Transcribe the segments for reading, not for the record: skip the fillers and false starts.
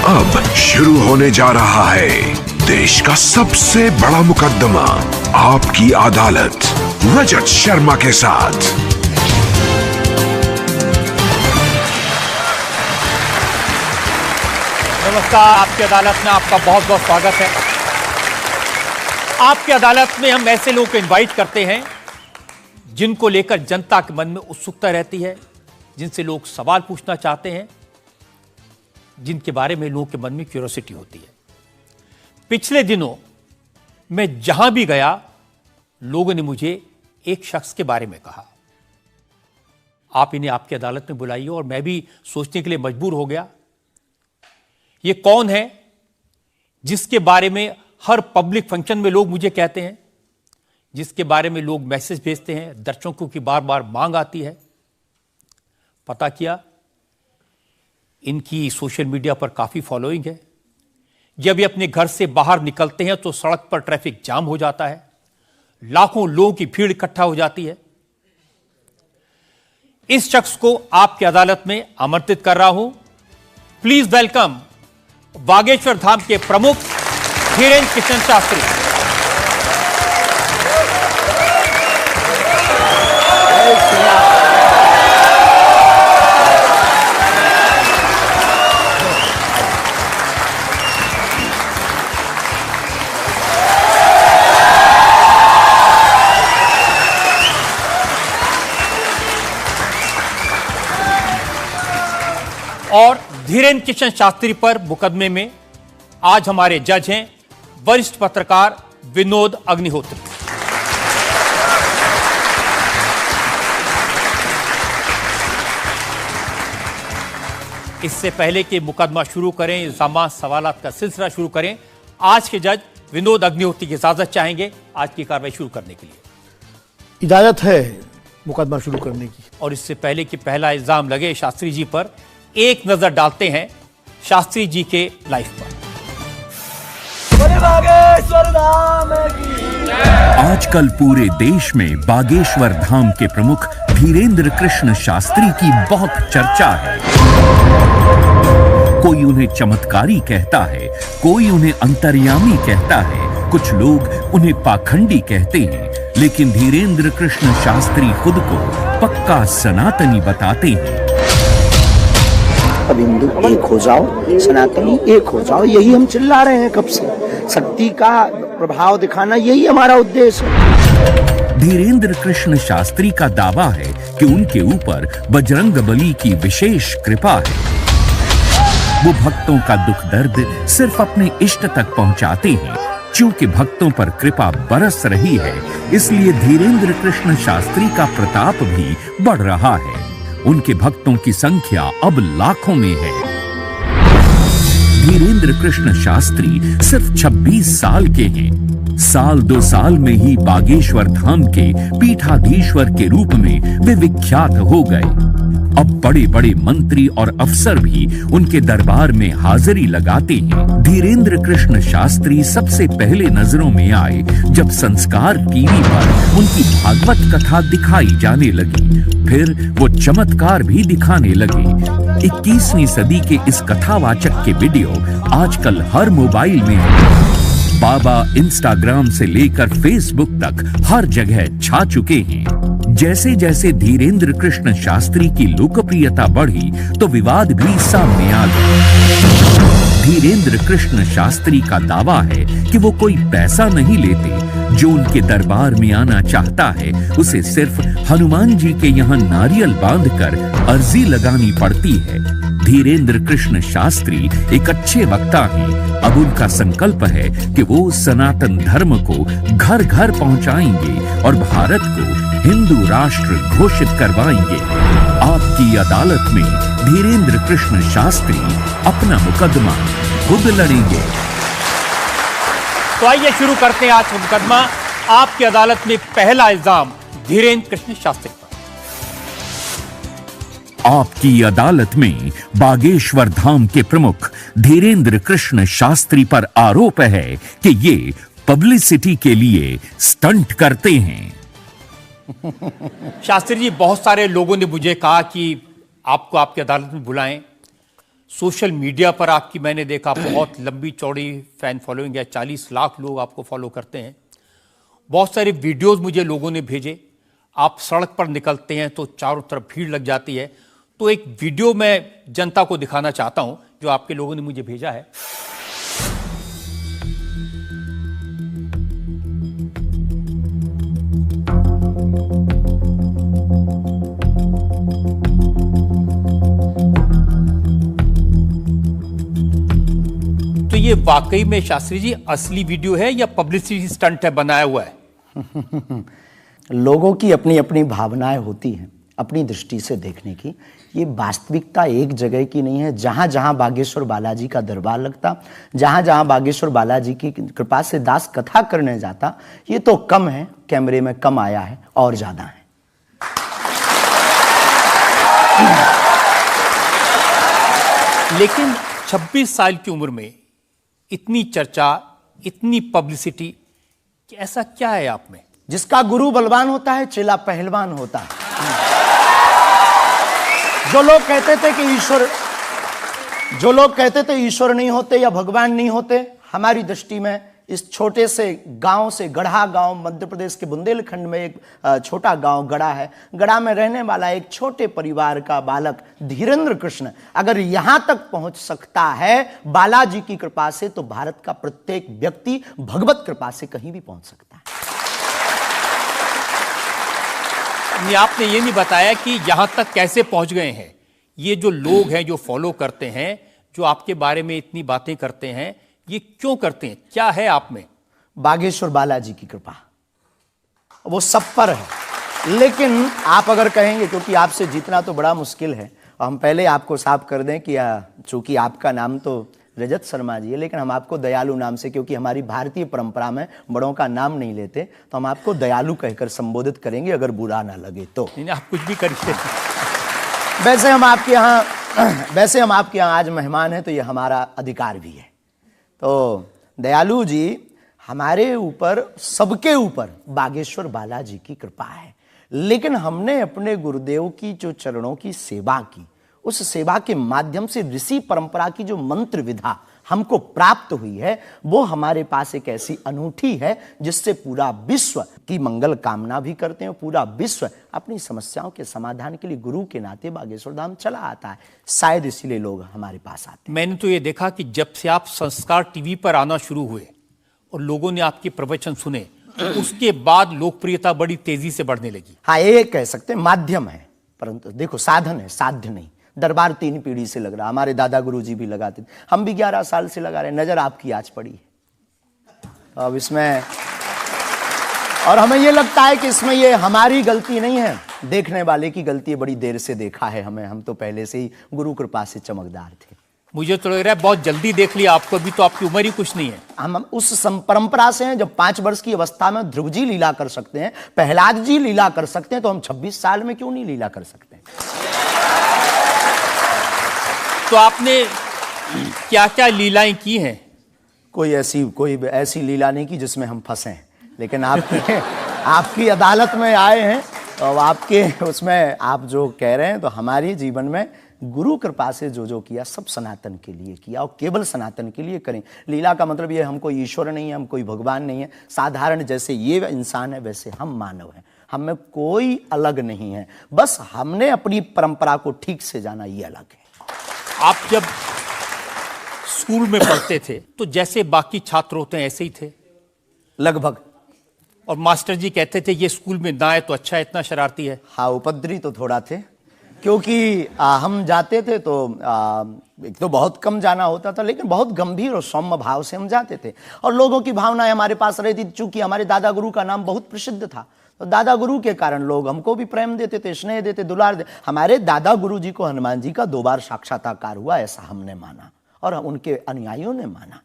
अब शुरू होने जा रहा है देश का सबसे बड़ा मुकदमा, आपकी अदालत, रजत शर्मा के साथ। नमस्कार, आपकी अदालत में आपका बहुत बहुत स्वागत है। आपकी अदालत में हम ऐसे लोगों को इनवाइट करते हैं जिनको लेकर जनता के मन में उत्सुकता रहती है, जिनसे लोग सवाल पूछना चाहते हैं, जिनके बारे में लोगों के मन में क्यूरियोसिटी होती है। पिछले दिनों मैं जहां भी गया, लोगों ने मुझे एक शख्स के बारे में कहा, आप इन्हें आपकी अदालत में बुलाइए, और मैं भी सोचने के लिए मजबूर हो गया, ये कौन है जिसके बारे में हर पब्लिक फंक्शन में लोग मुझे कहते हैं, जिसके बारे में लोग मैसेज भेजते हैं, दर्शकों की बार बार मांग आती है। पता किया, इनकी सोशल मीडिया पर काफी फॉलोइंग है। जब ये अपने घर से बाहर निकलते हैं तो सड़क पर ट्रैफिक जाम हो जाता है, लाखों लोगों की भीड़ इकट्ठा हो जाती है। इस शख्स को आपकी अदालत में आमंत्रित कर रहा हूं। प्लीज वेलकम बागेश्वर धाम के प्रमुख धीरेन्द्र कृष्ण शास्त्री। और धीरेन्द्र कृष्ण शास्त्री पर मुकदमे में आज हमारे जज हैं वरिष्ठ पत्रकार विनोद अग्निहोत्री। इससे पहले कि मुकदमा शुरू करें, इल्जामात सवालात का सिलसिला शुरू करें, आज के जज विनोद अग्निहोत्री की इजाजत चाहेंगे आज की कार्रवाई शुरू करने के लिए। इजाजत है मुकदमा शुरू करने की। और इससे पहले कि पहला इल्जाम लगे शास्त्री जी पर, एक नजर डालते हैं शास्त्री जी के लाइफ पर। आजकल पूरे देश में बागेश्वर धाम के प्रमुख धीरेन्द्र कृष्ण शास्त्री की बहुत चर्चा है। कोई उन्हें चमत्कारी कहता है, कोई उन्हें अंतर्यामी कहता है, कुछ लोग उन्हें पाखंडी कहते हैं, लेकिन धीरेन्द्र कृष्ण शास्त्री खुद को पक्का सनातनी बताते हैं। अब हिंदू एक हो जाओ, सनातनी एक हो जाओ, यही हम चिल्ला रहे हैं कब से। शक्ति का प्रभाव दिखाना यही हमारा उद्देश्य है। धीरेन्द्र कृष्ण शास्त्री का दावा है कि उनके ऊपर बजरंगबली की विशेष कृपा है। वो भक्तों का दुख दर्द सिर्फ अपने इष्ट तक पहुंचाते हैं। चूंकि भक्तों पर कृपा बरस रही है, इसलिए धीरेन्द्र कृष्ण शास्त्री का प्रताप भी बढ़ रहा है। उनके भक्तों की संख्या अब लाखों में है। धीरेन्द्र कृष्ण शास्त्री सिर्फ 26 साल के हैं। साल 2 साल में ही बागेश्वर धाम के पीठाधीश्वर के रूप में वे विख्यात हो गए। अब बड़े बड़े मंत्री और अफसर भी उनके दरबार में हाजिरी लगाते हैं। धीरेन्द्र कृष्ण शास्त्री सबसे पहले नजरों में आए जब संस्कार टीवी पर उनकी भागवत कथा दिखाई जाने लगी। फिर वो चमत्कार भी दिखाने लगे। 21वीं सदी के इस कथावाचक के वीडियो आजकल हर मोबाइल में है। बाबा इंस्टाग्राम से लेकर फेसबुक तक हर जगह छा चुके हैं। जैसे जैसे धीरेन्द्र कृष्ण शास्त्री की लोकप्रियता बढ़ी तो विवाद भी सामने आ गए। धीरेन्द्र कृष्ण शास्त्री का दावा है कि वो कोई पैसा नहीं लेते। जो उनके दरबार में आना चाहता है उसे सिर्फ हनुमान जी के यहाँ नारियल बांधकर अर्जी लगानी पड़ती है। धीरेन्द्र कृष्ण शास्त्री एक अच्छे वक्ता हैं। अब उनका संकल्प है कि वो सनातन धर्म को घर घर पहुंचाएंगे और भारत को हिंदू राष्ट्र घोषित करवाएंगे। आपकी अदालत में धीरेन्द्र कृष्ण शास्त्री अपना मुकदमा खुद लड़ेंगे। तो आइए शुरू करते हैं आज का मुकदमा। आपकी अदालत में पहला इल्जाम धीरेन्द्र कृष्ण शास्त्री पर। आपकी अदालत में बागेश्वर धाम के प्रमुख धीरेन्द्र कृष्ण शास्त्री पर आरोप है कि ये पब्लिसिटी के लिए स्टंट करते हैं। शास्त्री जी, बहुत सारे लोगों ने मुझे कहा कि आपको आपकी अदालत में बुलाएं, सोशल मीडिया पर आपकी मैंने देखा बहुत लंबी चौड़ी फैन फॉलोइंग है, 40 लाख लोग आपको फॉलो करते हैं। बहुत सारे वीडियोस मुझे लोगों ने भेजे। आप सड़क पर निकलते हैं तो चारों तरफ भीड़ लग जाती है। तो एक वीडियो मैं जनता को दिखाना चाहता हूं जो आपके लोगों ने मुझे भेजा है। तो ये वाकई में शास्त्री जी असली वीडियो है या पब्लिसिटी स्टंट है, बनाया हुआ है? लोगों की अपनी अपनी भावनाएं होती हैं, अपनी दृष्टि से देखने की। ये वास्तविकता एक जगह की नहीं है। जहां जहां बागेश्वर बालाजी का दरबार लगता, जहां जहां बागेश्वर बालाजी की कृपा से दास कथा करने जाता, ये तो कम है, कैमरे में कम आया है, और ज्यादा है। लेकिन 26 साल की उम्र में इतनी चर्चा, इतनी पब्लिसिटी, ऐसा क्या है आप में? जिसका गुरु बलवान होता है, चेला पहलवान होता है। जो लोग कहते थे ईश्वर नहीं होते या भगवान नहीं होते, हमारी दृष्टि में इस छोटे से गांव से, गढ़ा गांव, मध्य प्रदेश के बुंदेलखंड में एक छोटा गांव गढ़ा है। गढ़ा में रहने वाला एक छोटे परिवार का बालक धीरेन्द्र कृष्ण अगर यहां तक पहुंच सकता है बालाजी की कृपा से, तो भारत का प्रत्येक व्यक्ति भगवत कृपा से कहीं भी पहुंच सकता है। आपने ये नहीं बताया कि यहां तक कैसे पहुंच गए हैं। ये जो लोग हैं, जो फॉलो करते हैं, जो आपके बारे में इतनी बातें करते हैं, ये क्यों करते हैं? क्या है आप में? बागेश्वर बालाजी की कृपा, वो सब पर है। लेकिन आप अगर कहेंगे, क्योंकि आपसे जीतना तो बड़ा मुश्किल है, हम पहले आपको साफ कर दें कि चूंकि आपका नाम तो रजत शर्मा जी है, लेकिन हम आपको दयालु नाम से, क्योंकि हमारी भारतीय परंपरा में बड़ों का नाम नहीं लेते, तो हम आपको दयालु कहकर संबोधित करेंगे, अगर बुरा ना लगे तो। आप कुछ भी करिए। वैसे हम आपके यहाँ आज मेहमान हैं, तो ये हमारा अधिकार भी है। तो दयालु जी, हमारे ऊपर, सबके ऊपर बागेश्वर बालाजी की कृपा है। लेकिन हमने अपने गुरुदेव की जो चरणों की सेवा की, उस सेवा के माध्यम से ऋषि परंपरा की जो मंत्र विधा हमको प्राप्त हुई है, वो हमारे पास एक ऐसी अनूठी है जिससे पूरा विश्व की मंगल कामना भी करते हैं। पूरा विश्व अपनी समस्याओं के समाधान के लिए गुरु के नाते बागेश्वर धाम चला आता है। शायद इसीलिए लोग हमारे पास आते हैं। मैंने तो ये देखा कि जब से आप संस्कार टीवी पर आना शुरू हुए और लोगों ने आपके प्रवचन सुने, उसके बाद लोकप्रियता बड़ी तेजी से बढ़ने लगी। हाँ, ये कह सकते हैं माध्यम है, परंतु देखो साधन है, साध्य नहीं। दरबार 3 पीढ़ी से लग रहा, हमारे दादा गुरु जी भी लगाते थे, हम भी 11 साल से लगा रहे। नजर आपकी आज पड़ी है अब इसमें, और हमें ये लगता है कि इसमें ये हमारी गलती नहीं है, देखने वाले की गलती है। बड़ी देर से देखा है हमें, हम तो पहले से ही गुरु कृपा से चमकदार थे। मुझे तो लग रहा है बहुत जल्दी देख लिया आपको, भी तो आपकी उम्र ही कुछ नहीं है। हम उस परंपरा से हैं, जब 5 वर्ष की अवस्था में ध्रुव जी लीला कर सकते हैं, प्रहलाद जी लीला कर सकते हैं, तो हम 26 साल में क्यों नहीं लीला कर सकते? तो आपने क्या क्या लीलाएं की हैं? कोई ऐसी लीला नहीं की जिसमें हम फंसे, लेकिन आपकी अदालत में आए हैं, और आपके उसमें आप जो कह रहे हैं, तो हमारे जीवन में गुरु कृपा से जो किया, सब सनातन के लिए किया, और केवल सनातन के लिए करें। लीला का मतलब ये, हम कोई ईश्वर नहीं है, हम कोई भगवान नहीं है। साधारण जैसे ये इंसान है, वैसे हम मानव हैं। हम में कोई अलग नहीं है, बस हमने अपनी परंपरा को ठीक से जाना, ये अलग है। आप जब स्कूल में पढ़ते थे तो जैसे बाकी छात्र होते हैं ऐसे ही थे लगभग, और मास्टर जी कहते थे ये स्कूल में ना आए तो अच्छा है, इतना शरारती है? हाँ, उपद्रवी तो थोड़ा थे, क्योंकि हम जाते थे तो एक तो बहुत कम जाना होता था, लेकिन बहुत गंभीर और सौम्य भाव से हम जाते थे, और लोगों की भावनाएं हमारे पास रहती थी। चूंकि हमारे दादा गुरु का नाम बहुत प्रसिद्ध था, तो दादा गुरु के कारण लोग हमको भी प्रेम देते थे, स्नेह देते, दुलार देते। हमारे दादा गुरु जी को हनुमान जी का 2 बार साक्षात्कार हुआ, ऐसा हमने माना, और उनके अनुयायियों ने माना।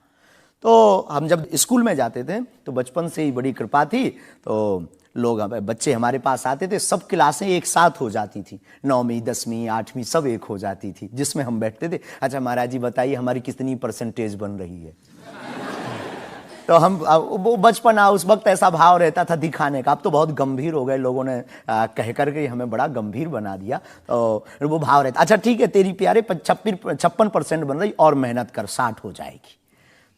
तो हम जब स्कूल में जाते थे, तो बचपन से ही बड़ी कृपा थी, तो लोग, बच्चे हमारे पास आते थे, सब क्लासें एक साथ हो जाती थी, 9वीं 10वीं 8वीं सब एक हो जाती थी, जिसमें हम बैठते थे। अच्छा महाराज जी बताइए हमारी कितनी परसेंटेज बन रही है? तो हम वो बचपना उस वक्त ऐसा भाव रहता था दिखाने का। अब तो बहुत गंभीर हो गए, लोगों ने कह करके हमें बड़ा गंभीर बना दिया। तो वो भाव रहता, अच्छा ठीक है तेरी प्यारे 56% बन रही, और मेहनत कर 60 हो जाएगी।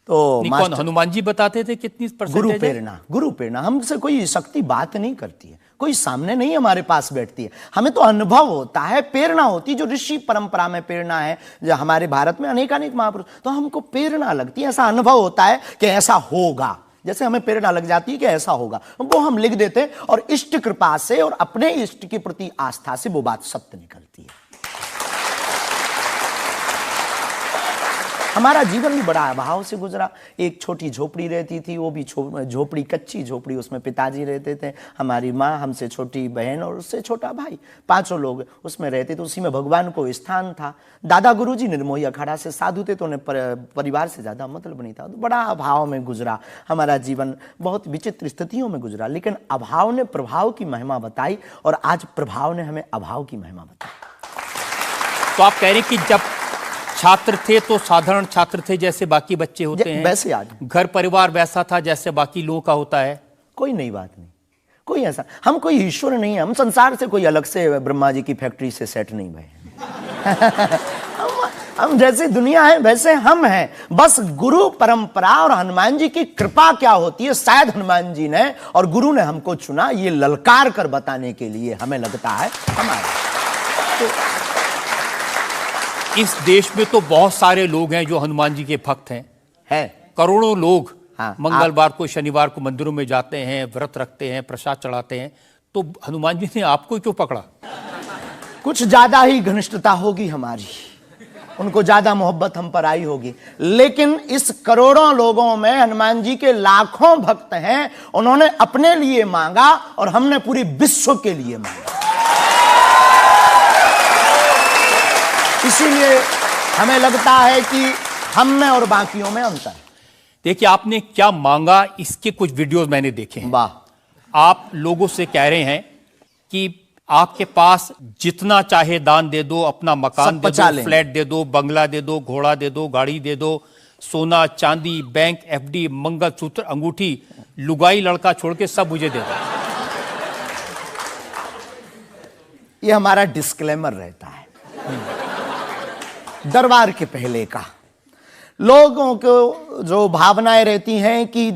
तो कौन हनुमान जी बताते थे कितनी परसेंटेज? गुरु प्रेरणा हमसे कोई शक्ति बात नहीं करती है, कोई सामने नहीं हमारे पास बैठती है, हमें तो अनुभव होता है, प्रेरणा होती है। जो ऋषि परंपरा में प्रेरणा है, जो हमारे भारत में अनेकानेक महापुरुष, तो हमको प्रेरणा लगती है, ऐसा अनुभव होता है कि ऐसा होगा। जैसे हमें प्रेरणा लग जाती है कि ऐसा होगा, वो हम लिख देते हैं, और इष्ट कृपा से और अपने इष्ट के प्रति आस्था से वो बात सत्य निकलती है। हमारा जीवन भी बड़ा अभाव से गुजरा। एक छोटी झोपड़ी रहती थी, वो भी झोपड़ी कच्ची झोपड़ी, उसमें पिताजी रहते थे, हमारी माँ, हमसे छोटी बहन और उससे छोटा भाई, 5 लोग उसमें रहते थे। उसी में भगवान को स्थान था। दादा गुरुजी निर्मोही अखाड़ा से साधु थे, तो उन्हें परिवार से ज्यादा मतलब नहीं था। तो बड़ा अभाव में गुजरा हमारा जीवन, बहुत विचित्र स्थितियों में गुजरा। लेकिन अभाव ने प्रभाव की महिमा बताई, और आज प्रभाव ने हमें अभाव की महिमा बताई। तो आप कह रहे हैं कि जब छात्र थे तो साधारण छात्र थे, जैसे बाकी बच्चे होते हैं, वैसे आज घर परिवार वैसा था जैसे बाकी लोगों का होता है। कोई नई बात नहीं, कोई ऐसा, हम कोई ईश्वर नहीं है, हम संसार से कोई अलग से ब्रह्मा जी की फैक्ट्री से सेट नहीं भये। हम जैसी दुनिया है वैसे हम हैं। बस गुरु परंपरा और हनुमान जी की कृपा क्या होती है, शायद हनुमान जी ने और गुरु ने हमको चुना ये ललकार कर बताने के लिए, हमें लगता है हमारा। तो इस देश में तो बहुत सारे लोग हैं जो हनुमान जी के भक्त हैं, करोड़ों लोग। हाँ, मंगलवार को शनिवार को मंदिरों में जाते हैं, व्रत रखते हैं, प्रसाद चढ़ाते हैं। तो हनुमान जी ने आपको क्यों पकड़ा? कुछ ज्यादा ही घनिष्ठता होगी हमारी, उनको ज्यादा मोहब्बत हम पर आई होगी। लेकिन इस करोड़ों लोगों में हनुमान जी के लाखों भक्त हैं। उन्होंने अपने लिए मांगा और हमने पूरी विश्व के लिए मांगा। इसीलिए हमें लगता है कि हम में और बाकियों में अंतर। देखिए आपने क्या मांगा, इसके कुछ वीडियोस मैंने देखे हैं। वाह। आप लोगों से कह रहे हैं कि आपके पास जितना चाहे दान दे दो, अपना मकान दे दो, फ्लैट दे दो, बंगला दे दो, घोड़ा दे दो, गाड़ी दे दो, सोना चांदी, बैंक एफडी, मंगलसूत्र, अंगूठी, लुगाई लड़का छोड़ के सब मुझे दे दो। ये हमारा डिस्क्लेमर रहता है दरबार के पहले का। लोगों को जो भावनाएं रहती हैं कि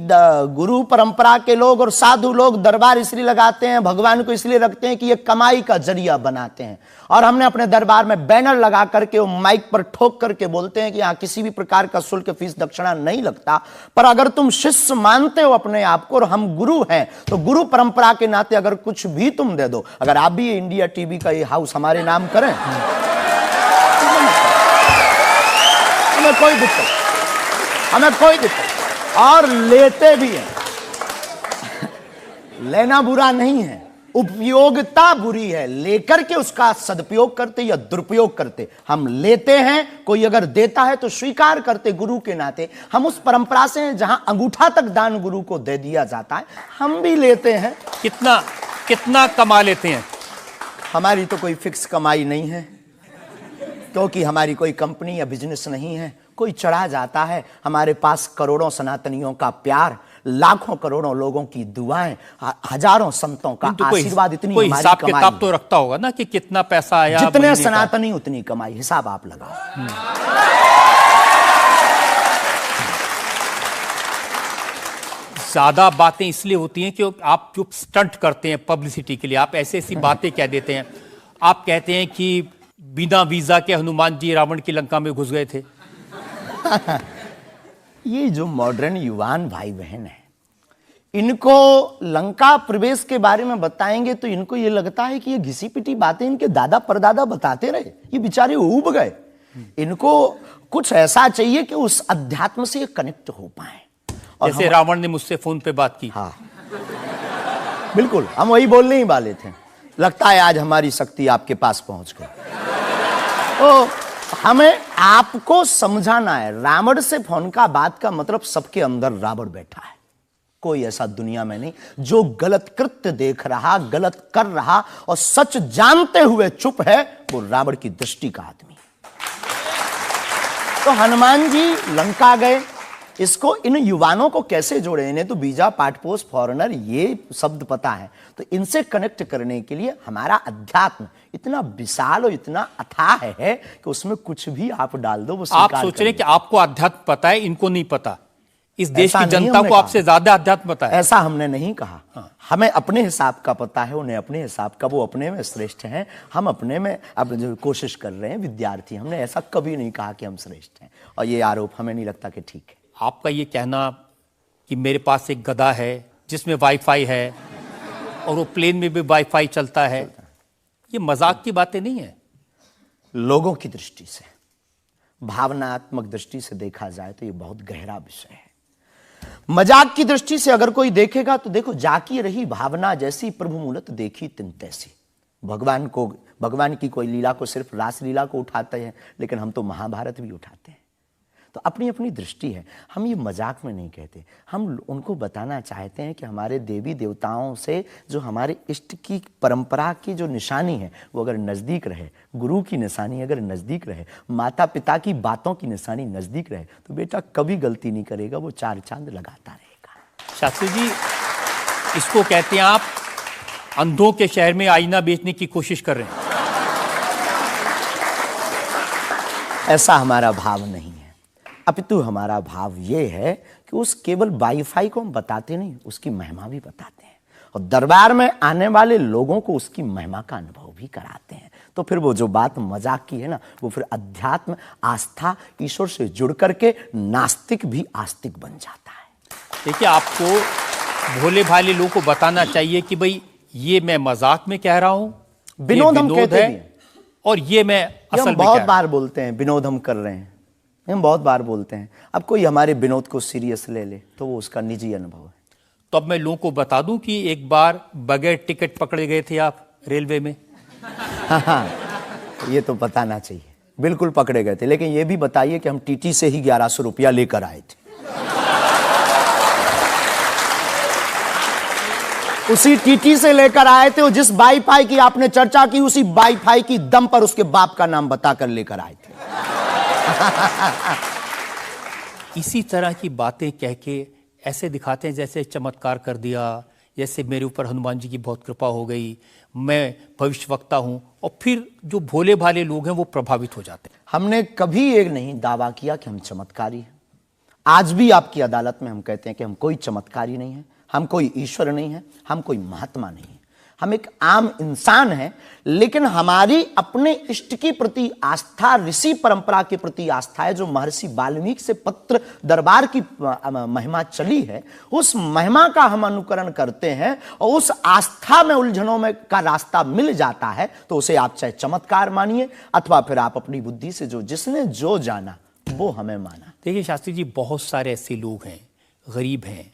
गुरु परंपरा के लोग और साधु लोग दरबार इसलिए लगाते हैं, भगवान को इसलिए रखते हैं कि ये कमाई का जरिया बनाते हैं। और हमने अपने दरबार में बैनर लगा करके, वो माइक पर ठोक करके बोलते हैं कि यहाँ किसी भी प्रकार का शुल्क, फीस, दक्षिणा नहीं लगता। पर अगर तुम शिष्य मानते हो अपने आप को और हम गुरु हैं, तो गुरु परंपरा के नाते अगर कुछ भी तुम दे दो, अगर आप भी इंडिया टीवी का ये हाउस हमारे नाम करें, हमें कोई दिक्कत, हमें कोई दिक्कत। और लेते भी हैं, लेना बुरा नहीं है, उपयोगिता बुरी है। लेकर के उसका सदुपयोग करते या दुरुपयोग करते। हम लेते हैं, कोई अगर देता है तो स्वीकार करते गुरु के नाते। हम उस परंपरा से हैं जहां अंगूठा तक दान गुरु को दे दिया जाता है, हम भी लेते हैं। कितना कमा लेते हैं? हमारी तो कोई फिक्स कमाई नहीं है, क्योंकि हमारी कोई कंपनी या बिजनेस नहीं है। कोई चढ़ा जाता है, हमारे पास करोड़ों सनातनियों का प्यार, लाखों करोड़ों लोगों की दुआएं, हजारों संतों का आशीर्वाद, इतनी कोई हिसाब किताब तो रखता होगा ना कि कितना पैसा आया। जितने सनातनी उतनी कमाई, हिसाब आप लगाओ। ज्यादा बातें इसलिए होती हैं कि आप जो स्टंट करते हैं पब्लिसिटी के लिए, आप ऐसी ऐसी बातें कह देते हैं। आप कहते हैं कि बिना वीजा के हनुमान जी रावण की लंका में घुस गए थे। ये जो मॉडर्न युवान भाई बहन है, इनको लंका प्रवेश के बारे में बताएंगे तो इनको ये लगता है कि ये घिसी पिटी बातें इनके दादा परदादा बताते रहे, ये बेचारे ऊब गए। इनको कुछ ऐसा चाहिए कि उस अध्यात्म से ये कनेक्ट हो पाए। और जैसे रावण ने मुझसे फोन पे बात की। हाँ बिल्कुल, हम वही बोलने ही वाले थे। लगता है आज हमारी शक्ति आपके पास पहुंच गई। तो हमें आपको समझाना है, रावण से फोन का बात का मतलब सबके अंदर रावण बैठा है। कोई ऐसा दुनिया में नहीं जो गलत कृत्य देख रहा, गलत कर रहा और सच जानते हुए चुप है, वो रावण की दृष्टि का आदमी। तो हनुमान जी लंका गए, इसको इन युवानों को कैसे जोड़े, इन्हें तो वीजा, पासपोर्ट, फॉरेनर ये शब्द पता है, तो इनसे कनेक्ट करने के लिए हमारा अध्यात्म इतना विशाल और इतना अथाह है कि उसमें कुछ भी आप डाल दो वो आप स्वीकार सोच रहे हैं कि करेंगे। आपको अध्यात्म पता है, इनको नहीं पता। इस देश ऐसा की नहीं जनता हमने को कहा। आपसे ज्यादा अध्यात्म पता है। ऐसा हमने नहीं कहा। हमें अपने हिसाब का पता है, उन्हें अपने हिसाब का, वो अपने में श्रेष्ठ हैं, हम अपने में अब जो कोशिश कर रहे हैं विद्यार्थी। हमने ऐसा कभी नहीं कहा कि हम श्रेष्ठ हैं, और ये आरोप हमें नहीं लगता कि ठीक है। आपका ये कहना कि मेरे पास एक गधा है जिसमें वाईफाई है और वो प्लेन में भी वाईफाई चलता है, ये मजाक की बातें नहीं है। लोगों की दृष्टि से, भावनात्मक दृष्टि से देखा जाए तो ये बहुत गहरा विषय है। मजाक की दृष्टि से अगर कोई देखेगा तो देखो, जाकी रही भावना जैसी प्रभु मूलत देखी तिन तैसी। भगवान की कोई लीला को सिर्फ रास लीला को उठाते हैं, लेकिन हम तो महाभारत भी उठाते हैं। तो अपनी अपनी दृष्टि है, हम ये मजाक में नहीं कहते। हम उनको बताना चाहते हैं कि हमारे देवी देवताओं से जो हमारे इष्ट की परंपरा की जो निशानी है वो अगर नज़दीक रहे, गुरु की निशानी अगर नज़दीक रहे, माता पिता की बातों की निशानी नज़दीक रहे, तो बेटा कभी गलती नहीं करेगा, वो चार चांद लगाता रहेगा। शास्त्री जी, इसको कहते हैं आप अंधों के शहर में आईना बेचने की कोशिश कर रहे हैं। ऐसा हमारा भाव नहीं है, अपितु हमारा भाव ये है कि उस केवल वाईफाई को हम बताते नहीं, उसकी महिमा भी बताते हैं, और दरबार में आने वाले लोगों को उसकी महिमा का अनुभव भी कराते हैं। तो फिर वो जो बात मजाक की है ना, वो फिर अध्यात्म, आस्था, ईश्वर से जुड़ करके नास्तिक भी आस्तिक बन जाता है। देखिए, आपको भोले भाले लोगों को बताना चाहिए कि भाई ये मैं मजाक में कह रहा हूं, विनोद हम कहते भी हैं। और ये मैं ये असल हम में बहुत कह बार बोलते हैं विनोद हम कर रहे हैं, हम बहुत बार बोलते हैं। अब कोई हमारे विनोद को सीरियस ले ले तो वो उसका निजी अनुभव है। तो अब मैं लोगों को बता दूं कि एक बार बगैर टिकट पकड़े गए थे आप रेलवे में। हाँ, ये तो बताना चाहिए, बिल्कुल पकड़े गए थे, लेकिन ये भी बताइए कि हम टीटी से ही 1100 रुपया लेकर आए थे। उसी टीटी से लेकर आए थे, और जिस वाईफाई की आपने चर्चा की उसी वाईफाई की दम पर उसके बाप का नाम बताकर लेकर आए थे। इसी तरह की बातें कह के ऐसे दिखाते हैं जैसे चमत्कार कर दिया, जैसे मेरे ऊपर हनुमान जी की बहुत कृपा हो गई, मैं भविष्यवक्ता हूं, और फिर जो भोले भाले लोग हैं वो प्रभावित हो जाते हैं। हमने कभी एक नहीं दावा किया कि हम चमत्कारी हैं। आज भी आपकी अदालत में हम कहते हैं कि हम कोई चमत्कारी नहीं है, हम कोई ईश्वर नहीं है, हम कोई महात्मा नहीं है, हम एक आम इंसान हैं। लेकिन हमारी अपने इष्ट की प्रति आस्था, ऋषि परंपरा के प्रति आस्था है, जो महर्षि वाल्मीकि से पत्र दरबार की महिमा चली है, उस महिमा का हम अनुकरण करते हैं, और उस आस्था में उलझनों में का रास्ता मिल जाता है, तो उसे आप चाहे चमत्कार मानिए अथवा फिर आप अपनी बुद्धि से जो जिसने जो जाना वो हमें माना। देखिए शास्त्री जी, बहुत सारे ऐसे लोग हैं, गरीब हैं,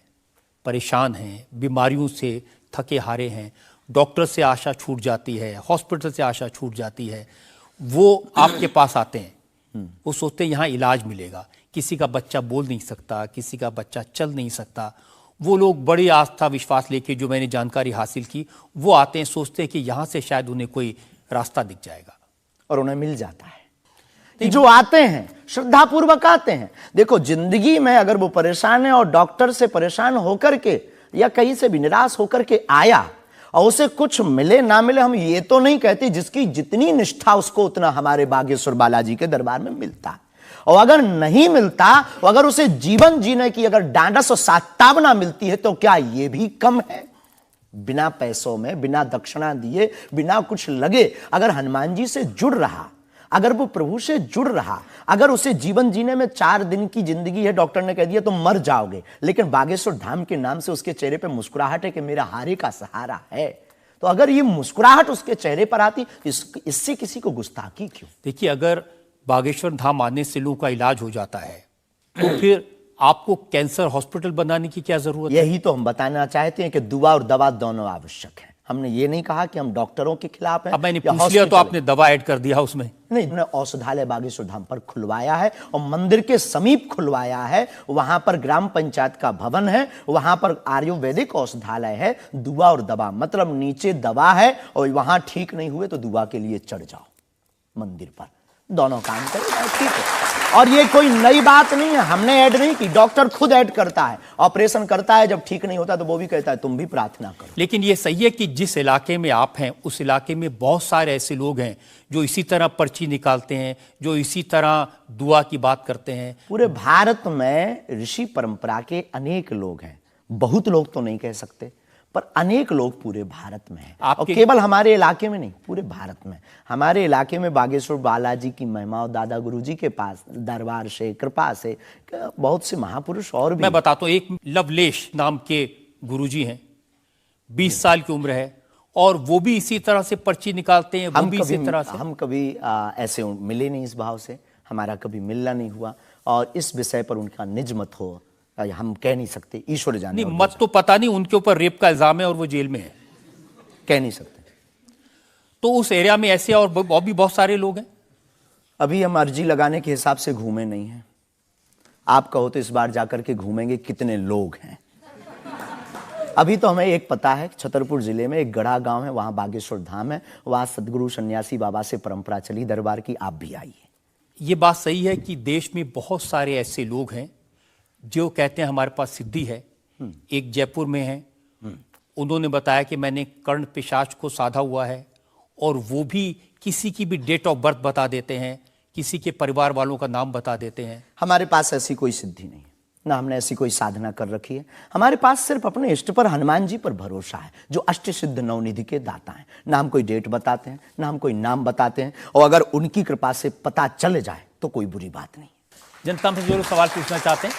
परेशान हैं, बीमारियों से थके हारे हैं, डॉक्टर से आशा छूट जाती है, हॉस्पिटल से आशा छूट जाती है, वो आपके पास आते हैं, वो सोचते हैं यहाँ इलाज मिलेगा। किसी का बच्चा बोल नहीं सकता, किसी का बच्चा चल नहीं सकता, वो लोग बड़ी आस्था विश्वास लेके, जो मैंने जानकारी हासिल की, वो आते हैं, सोचते हैं कि यहाँ से शायद उन्हें कोई रास्ता दिख जाएगा, और उन्हें मिल जाता है। जो आते हैं श्रद्धा पूर्वक आते हैं। देखो, जिंदगी में अगर वो परेशान है और डॉक्टर से परेशान होकर के या कहीं से भी निराश होकर के आया और उसे कुछ मिले ना मिले, हम ये तो नहीं कहते, जिसकी जितनी निष्ठा उसको उतना हमारे बागेश्वर बालाजी के दरबार में मिलता है। और अगर नहीं मिलता, और अगर उसे जीवन जीने की अगर डांडस और सात्तावना मिलती है, तो क्या ये भी कम है? बिना पैसों में, बिना दक्षिणा दिए, बिना कुछ लगे अगर हनुमान जी से जुड़ रहा, अगर वो प्रभु से जुड़ रहा, अगर उसे जीवन जीने में 4 दिन की जिंदगी है, डॉक्टर ने कह दिया तो मर जाओगे, लेकिन बागेश्वर धाम के नाम से उसके चेहरे पे मुस्कुराहट है कि मेरा हारे का सहारा है, तो अगर ये मुस्कुराहट उसके चेहरे पर आती, इससे किसी को गुस्ताखी क्यों? देखिए, अगर बागेश्वर धाम आने से लोगों का इलाज हो जाता है, तो फिर आपको कैंसर हॉस्पिटल बनाने की क्या जरूरत है? यही तो हम बताना चाहते हैं कि दुआ और दवा दोनों आवश्यक है। हमने ये नहीं कहा कि हम डॉक्टरों के खिलाफ हैं। अब मैंने पूछ लिया तो आपने दवा ऐड कर दिया उसमें। नहीं, हमने औषधालय बागेश्वर धाम पर खुलवाया है, और मंदिर के समीप खुलवाया है। वहां पर ग्राम पंचायत का भवन है, वहां पर आयुर्वेदिक औषधालय है। दुआ और दवा मतलब नीचे दवा है, और वहां ठीक नहीं हुए तो दुआ के लिए चढ़ जाओ मंदिर पर। दोनों काम करें, ठीक है। और ये कोई नई बात नहीं है, हमने ऐड नहीं की, डॉक्टर खुद ऐड करता है, ऑपरेशन करता है, जब ठीक नहीं होता तो वो भी कहता है तुम भी प्रार्थना करो। लेकिन ये सही है कि जिस इलाके में आप हैं उस इलाके में बहुत सारे ऐसे लोग हैं जो इसी तरह पर्ची निकालते हैं, जो इसी तरह दुआ की बात करते हैं। पूरे भारत में ऋषि परंपरा के अनेक लोग हैं, बहुत लोग तो नहीं कह सकते, पर अनेक लोग पूरे भारत में हैं। और केवल हमारे इलाके में नहीं, पूरे भारत में। हमारे इलाके में बागेश्वर बालाजी की महिमा और दादा गुरुजी के पास दरबार से, कृपा से बहुत से महापुरुष और भी। मैं बताता हूं, एक लवलेश नाम के गुरुजी हैं, 20 साल की उम्र है, और वो भी इसी तरह से पर्ची निकालते हैं। वो भी इसी तरह से। हम कभी ऐसे मिले नहीं, इस भाव से हमारा कभी मिलना नहीं हुआ, और इस विषय पर उनका निज मत हो हम कह नहीं सकते, ईश्वर जाने। नहीं, मत तो पता नहीं, उनके ऊपर रेप का इल्जाम है और वो जेल में है, कह नहीं सकते। तो उस एरिया में ऐसे और भी बहुत सारे लोग हैं। अभी हम अर्जी लगाने के हिसाब से घूमे नहीं हैं, आप कहो तो इस बार जाकर के घूमेंगे कितने लोग हैं। अभी तो हमें एक पता है, छतरपुर जिले में एक गढ़ा गांव है, वहां बागेश्वर धाम है, वहां सदगुरु सन्यासी बाबा से परंपरा चली दरबार की, आप भी आइए। ये बात सही है कि देश में बहुत सारे ऐसे लोग हैं जो कहते हैं हमारे पास सिद्धि है। एक जयपुर में है, उन्होंने बताया कि मैंने कर्ण पिशाच को साधा हुआ है, और वो भी किसी की भी डेट ऑफ बर्थ बता देते हैं, किसी के परिवार वालों का नाम बता देते हैं। हमारे पास ऐसी कोई सिद्धि नहीं है, ना हमने ऐसी कोई साधना कर रखी है। हमारे पास सिर्फ अपने इष्ट पर, हनुमान जी पर भरोसा है, जो अष्ट सिद्ध नवनिधि के दाता हैं। ना हम कोई डेट बताते हैं, ना हम कोई नाम बताते हैं, और अगर उनकी कृपा से पता चल जाए तो कोई बुरी बात नहीं। जनता में जो लोग सवाल पूछना चाहते हैं।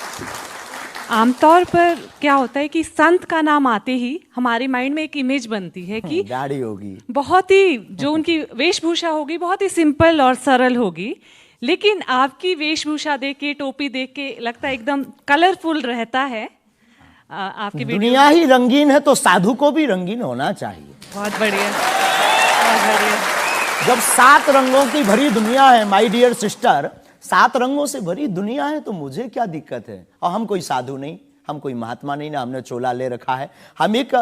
आमतौर पर क्या होता है कि संत का नाम आते ही हमारे माइंड में एक इमेज बनती है कि गाड़ी होगी, बहुत ही जो उनकी वेशभूषा होगी बहुत ही सिंपल और सरल होगी, लेकिन आपकी वेशभूषा देख के, टोपी देख के लगता है एकदम कलरफुल रहता है। आपकी दुनिया ही रंगीन है तो साधु को भी रंगीन होना चाहिए। बहुत बढ़िया, बहुत बढ़िया। जब 7 रंगों की भरी दुनिया है माय डियर सिस्टर, 7 रंगों से भरी दुनिया है, तो मुझे क्या दिक्कत है। और हम कोई साधु नहीं, हम कोई महात्मा नहीं, ना हमने चोला ले रखा है। हम एक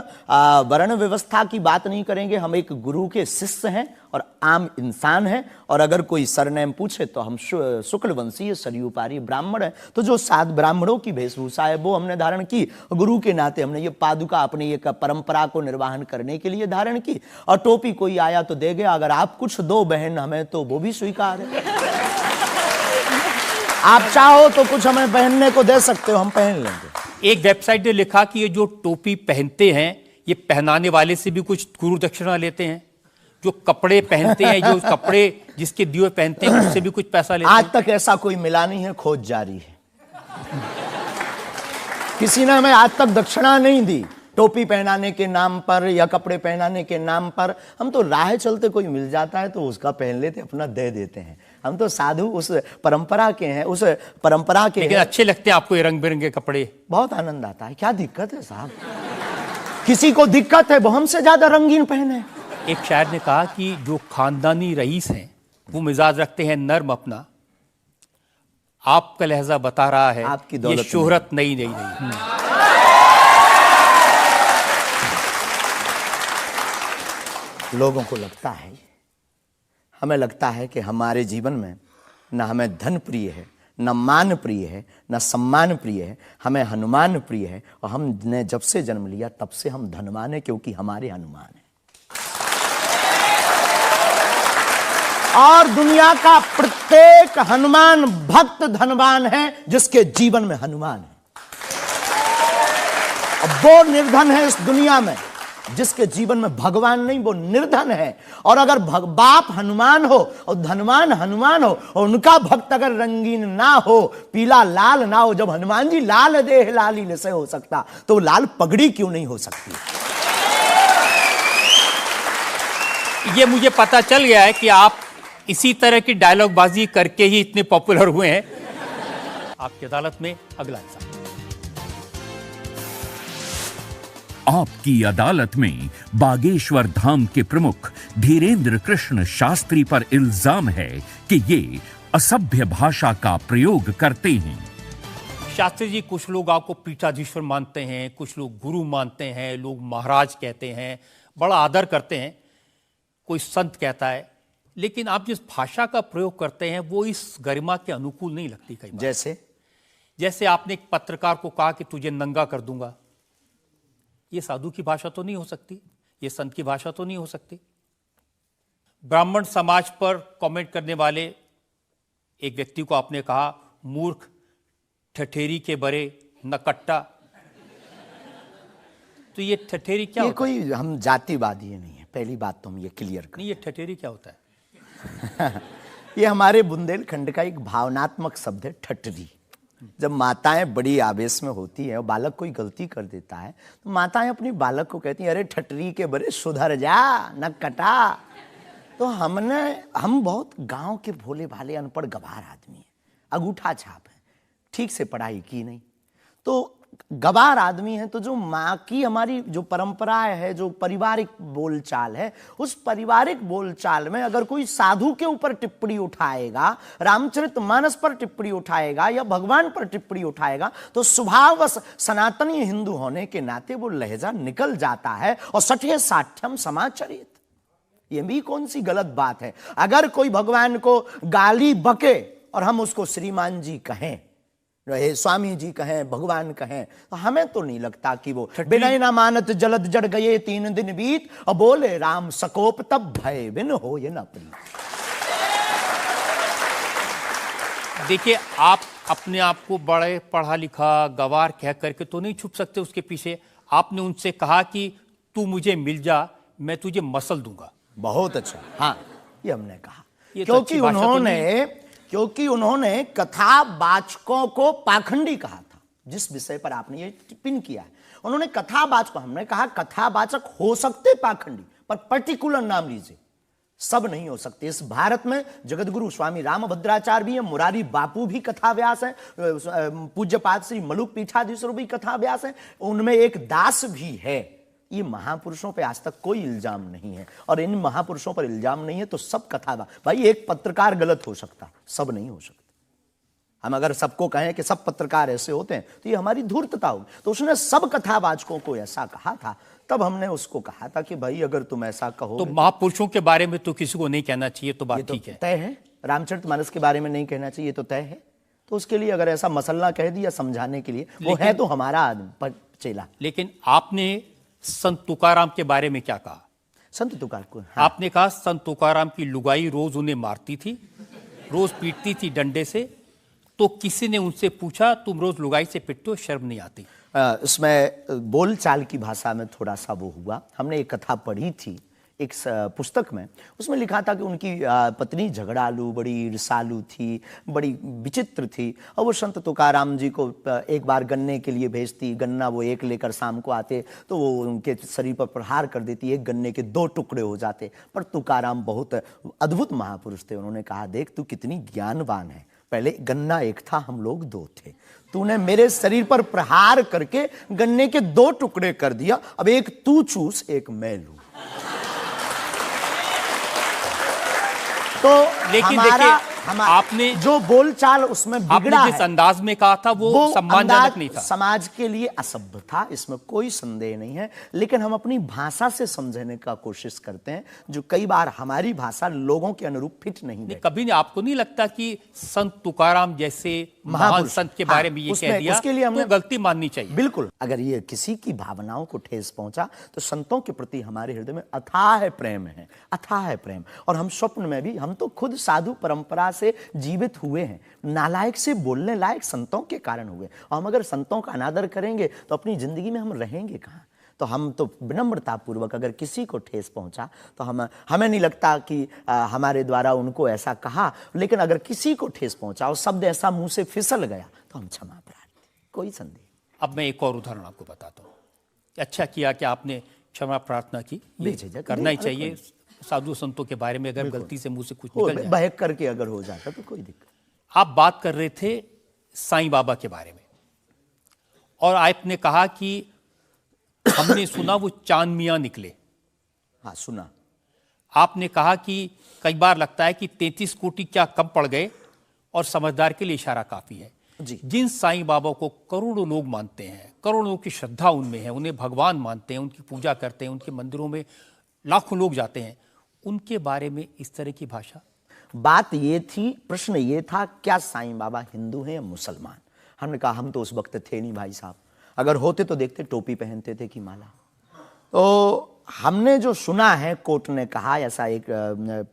वर्ण व्यवस्था की बात नहीं करेंगे, हम एक गुरु के शिष्य हैं और आम इंसान हैं। और अगर कोई सरनेम पूछे तो हम शुक्ल वंशीय सरयू पारी ब्राह्मण है। तो जो 7 ब्राह्मणों की वेशभूषा है वो हमने धारण की, गुरु के नाते हमने ये पादुका अपनी एक परंपरा को निर्वाहन करने के लिए धारण की। और टोपी कोई आया तो दे गया, अगर आप कुछ दो बहन हमें तो वो भी स्वीकार है। आप चाहो तो कुछ हमें पहनने को दे सकते हो, हम पहन लेंगे। एक वेबसाइट ने लिखा कि ये जो टोपी पहनते हैं ये पहनाने वाले से भी कुछ गुरु दक्षिणा लेते हैं, जो कपड़े पहनते हैं, जो कपड़े जिसके दिए पहनते हैं उससे भी कुछ पैसा लेते हैं। आज तक ऐसा कोई मिला नहीं है, खोज जारी है। किसी ने हमें आज तक दक्षिणा नहीं दी टोपी पहनाने के नाम पर या कपड़े पहनाने के नाम पर। हम तो राह चलते कोई मिल जाता है तो उसका पहन लेते, अपना दे देते हैं। हम तो साधु उस परंपरा के हैं, उस परंपरा के। लेकिन अच्छे लगते हैं आपको ये रंग बिरंगे कपड़े? बहुत आनंद आता है। क्या दिक्कत है साहब? किसी को दिक्कत है वो हमसे ज्यादा रंगीन पहने। एक शायर ने कहा कि जो खानदानी रईस हैं वो मिजाज रखते हैं नर्म अपना, आपका लहजा बता रहा है आपकी ये शोहरत नहीं। लोगों को लगता है, हमें लगता है कि हमारे जीवन में न हमें धन प्रिय है, न मान प्रिय है, न सम्मान प्रिय है, हमें हनुमान प्रिय है। और हमने जब से जन्म लिया तब से हम धनवान हैं, क्योंकि हमारे हनुमान हैं। और दुनिया का प्रत्येक हनुमान भक्त धनवान है जिसके जीवन में हनुमान है। और वो निर्धन है इस दुनिया में जिसके जीवन में भगवान नहीं, वो निर्धन है। और अगर बाप हनुमान हो और धनवान हनुमान हो और उनका भक्त अगर रंगीन ना हो, पीला लाल ना हो, जब हनुमान जी लाल देह लाली से हो सकता तो लाल पगड़ी क्यों नहीं हो सकती? ये मुझे पता चल गया है कि आप इसी तरह की डायलॉग बाजी करके ही इतने पॉपुलर हुए हैं। आपकी अदालत में अगला हिस्सा। आपकी अदालत में बागेश्वर धाम के प्रमुख धीरेन्द्र कृष्ण शास्त्री पर इल्जाम है कि ये असभ्य भाषा का प्रयोग करते हैं। शास्त्री जी, कुछ लोग आपको पीठाधीश्वर मानते हैं, कुछ लोग गुरु मानते हैं, लोग महाराज कहते हैं, बड़ा आदर करते हैं। कोई संत कहता है लेकिन आप जिस भाषा का प्रयोग करते हैं वो इस गरिमा के अनुकूल नहीं लगती कई बार। जैसे आपने एक पत्रकार को कहा कि तुझे नंगा कर दूंगा, ये साधु की भाषा तो नहीं हो सकती, ये संत की भाषा तो नहीं हो सकती। ब्राह्मण समाज पर कमेंट करने वाले एक व्यक्ति को आपने कहा मूर्ख, ठठेरी के बरे, नकट्टा। तो ये ठठेरी क्या ये होता कोई हम जातिवादी नहीं है, पहली बात तो हम ये क्लियर नहीं, ये ठठेरी क्या होता है? ये हमारे बुंदेलखंड का एक भावनात्मक शब्द है, ठठरी। जब माताएं बड़ी आवेश में होती है और बालक कोई गलती कर देता है तो माताएं अपनी बालक को कहती हैं, अरे ठठरी के बरे सुधर जा, न कटा। तो हम बहुत गांव के भोले भाले अनपढ़ गवार आदमी हैं, अंगूठा छाप है, ठीक से पढ़ाई की नहीं, तो गवार आदमी है। तो जो माँ की हमारी जो परंपरा है, जो पारिवारिक बोलचाल है, उस पारिवारिक बोलचाल में अगर कोई साधु के ऊपर टिप्पणी उठाएगा, रामचरितमानस पर टिप्पणी उठाएगा या भगवान पर टिप्पणी उठाएगा, तो स्वभावश सनातनी हिंदू होने के नाते वो लहजा निकल जाता है। और सठे साठ्यम समाचरित, ये भी कौन सी गलत बात है? अगर कोई भगवान को गाली बके और हम उसको श्रीमान जी कहें, रहे स्वामी जी कहें, भगवान कहें, तो हमें तो नहीं लगता कि वो बिना ना मानत जलद जड़ गए 3 दिन बीत, और बोले राम सकोप तब भय बिन हो ये न प्रीत। देखिए, आप अपने आप को बड़े पढ़ा लिखा गवार कह करके तो नहीं छुप सकते उसके पीछे। आपने उनसे कहा कि तू मुझे मिल जा, मैं तुझे मसल दूंगा। बहुत अच्छा, हाँ, ये हमने कहा, ये तो अच्छी भाषा तो नहीं। क्योंकि उन्होंने कथावाचकों को पाखंडी कहा था, जिस विषय पर आपने ये टिप्पणी किया है। उन्होंने कथावाचक, हमने कहा कथावाचक हो सकते पाखंडी, पर पर्टिकुलर नाम लीजिए, सब नहीं हो सकते। इस भारत में जगतगुरु स्वामी रामभद्राचार्य भी है, मुरारी बापू भी कथाव्यास है, पूज्यपाद श्री मलुक पीठाधीश्वर भी कथाव्यास है, उनमें एक दास भी है। ये महापुरुषों पे आज तक कोई इल्जाम नहीं है, और इन महापुरुषों पर इल्जाम नहीं है तो सब कथा। भाई, एक पत्रकार गलत हो सकता, सब नहीं हो सकता। हम अगर सबको कहें कि सब पत्रकार ऐसे होते हैं तो ये हमारी धूर्तता होगी। तो उसने सब कथावाचकों को ऐसा कहा था, तब हमने उसको कहा था कि भाई अगर तुम ऐसा कहो तो महापुरुषों के बारे में तो किसी को नहीं कहना चाहिए, तो बात ठीक है, तय है। रामचरितमानस के बारे में नहीं कहना चाहिए तो तय है। तो उसके लिए अगर ऐसा मसला कह दिया समझाने के लिए, वो है तो हमारा आदमी चेला। लेकिन आपने संत तुकाराम के बारे में क्या कहा? संत तुकार को, हाँ। आपने कहा संत तुकाराम की लुगाई रोज उन्हें मारती थी, रोज पीटती थी डंडे से। तो किसी ने उनसे पूछा, तुम रोज लुगाई से पिटते हो, शर्म नहीं आती? इसमें बोलचाल की भाषा में थोड़ा सा वो हुआ। हमने एक कथा पढ़ी थी एक पुस्तक में, उसमें लिखा था कि उनकी पत्नी झगड़ालू, बड़ी ईर्षालु थी, बड़ी विचित्र थी, और वो संत तुकाराम जी को एक बार गन्ने के लिए भेजती, गन्ना वो एक लेकर शाम को आते तो वो उनके शरीर पर प्रहार कर देती, एक गन्ने के 2 टुकड़े हो जाते। पर तुकाराम बहुत अद्भुत महापुरुष थे, उन्होंने कहा, देख तू कितनी ज्ञानवान है, पहले गन्ना एक था, हम लोग 2 थे, तूने मेरे शरीर पर प्रहार करके गन्ने के 2 टुकड़े कर दिया, अब एक तू चूस एक मैं लूं। तो लेकिन देखिए, आपने जो बोलचाल उसमें बिगड़ा आपने जिस अंदाज में कहा था वो सम्मानजनक नहीं था, समाज के लिए असभ्य था, इसमें कोई संदेह नहीं है। लेकिन हम अपनी भाषा से समझने का कोशिश करते हैं, जो कई बार हमारी भाषा लोगों के अनुरूप फिट नहीं है। कभी आपको नहीं लगता कि संत तुकाराम जैसे महान संत के बारे में ये कह दिया, उसके लिए हमें गलती माननी चाहिए? बिल्कुल, अगर ये किसी की भावनाओं को ठेस पहुंचा तो संतों के प्रति हमारे हृदय में अथाह प्रेम है, अथाह प्रेम। और हम स्वप्न में भी, हम तो खुद साधु परंपरा से जीवित हुए हैं, नालायक से बोलने लायक संतों के कारण हुए, और हम अगर संतों का अनादर करेंगे तो अपनी जिंदगी में हम रहेंगे कहाँ? तो हम तो विनम्रता पूर्वक अगर किसी को ठेस पहुंचा तो हमें नहीं लगता कि हमारे द्वारा उनको ऐसा कहा, लेकिन अगर किसी को ठेस पहुंचा और शब्द ऐसा मुंह से फिसल गया तो हम क्षमा प्रार्थी, कोई संदेह। अब मैं एक और उदाहरण आपको बताता हूँ। अच्छा किया कि आपने क्षमा प्रार्थना की, करना ही चाहिए साधु संतों के बारे में, अगर गलती से मुंह से कुछ निकल जाए, बहक करके अगर हो जाता तो कोई दिक्कत। आप बात कर रहे थे साईं बाबा के बारे में, और आपने कहा कि हमने सुना वो चांद मियां निकले। हाँ, सुना। आपने कहा कि कई बार लगता है कि 33 कोटि क्या कम पड़ गए, और समझदार के लिए इशारा काफी है जी। जिन साईं बाबा को करोड़ों लोग मानते हैं, करोड़ों लोग की श्रद्धा उनमें है, उन्हें भगवान मानते हैं, उनकी पूजा करते हैं, उनके मंदिरों में लाखों लोग जाते हैं, उनके बारे में इस तरह की भाषा? बात ये थी, प्रश्न ये था, क्या साईं बाबा हिंदू हैं या मुसलमान? हमने कहा हम तो उस वक्त थे नहीं भाई साहब, अगर होते तो देखते टोपी पहनते थे कि माला। तो हमने जो सुना है, कोर्ट ने कहा, ऐसा एक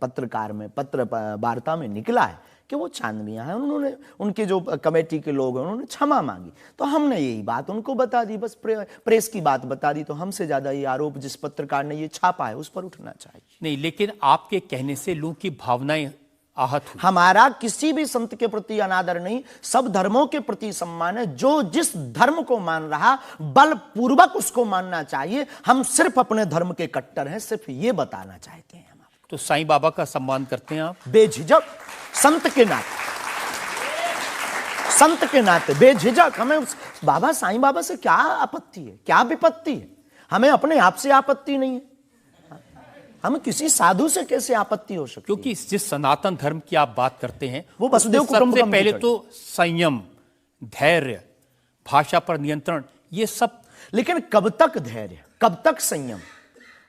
पत्रकार में पत्र वार्ता में निकला है कि वो चांदनियां हैं। उन्होंने, उनके जो कमेटी के लोग हैं, उन्होंने क्षमा मांगी। तो हमने यही बात उनको बता दी, बस प्रेस की बात बता दी। तो हमसे ज्यादा ये आरोप जिस पत्रकार ने ये छापा है उस पर उठना चाहिए। नहीं, लेकिन आपके कहने से लोगों की भावनाएं आहत हुई। हमारा किसी भी संत के प्रति अनादर नहीं, सब धर्मों के प्रति सम्मान है। जो जिस धर्म को मान रहा, बलपूर्वक उसको मानना चाहिए। हम सिर्फ अपने धर्म के कट्टर हैं, सिर्फ ये बताना चाहते हैं हम आपको। तो साईं बाबा का सम्मान करते हैं आप? बेझिझक, संत के नाते, संत के नाते बेझिझक। हमें बाबा साईं बाबा से क्या आपत्ति है, क्या विपत्ति है? हमें अपने आप से आपत्ति नहीं है, हम किसी साधु से कैसे आपत्ति हो सकती? क्योंकि जिस सनातन धर्म की आप बात करते हैं, वो वसुदेव कुटुंबकम सबसे पहले की तो संयम, धैर्य, भाषा पर नियंत्रण, ये सब। लेकिन कब तक धैर्य, कब तक संयम?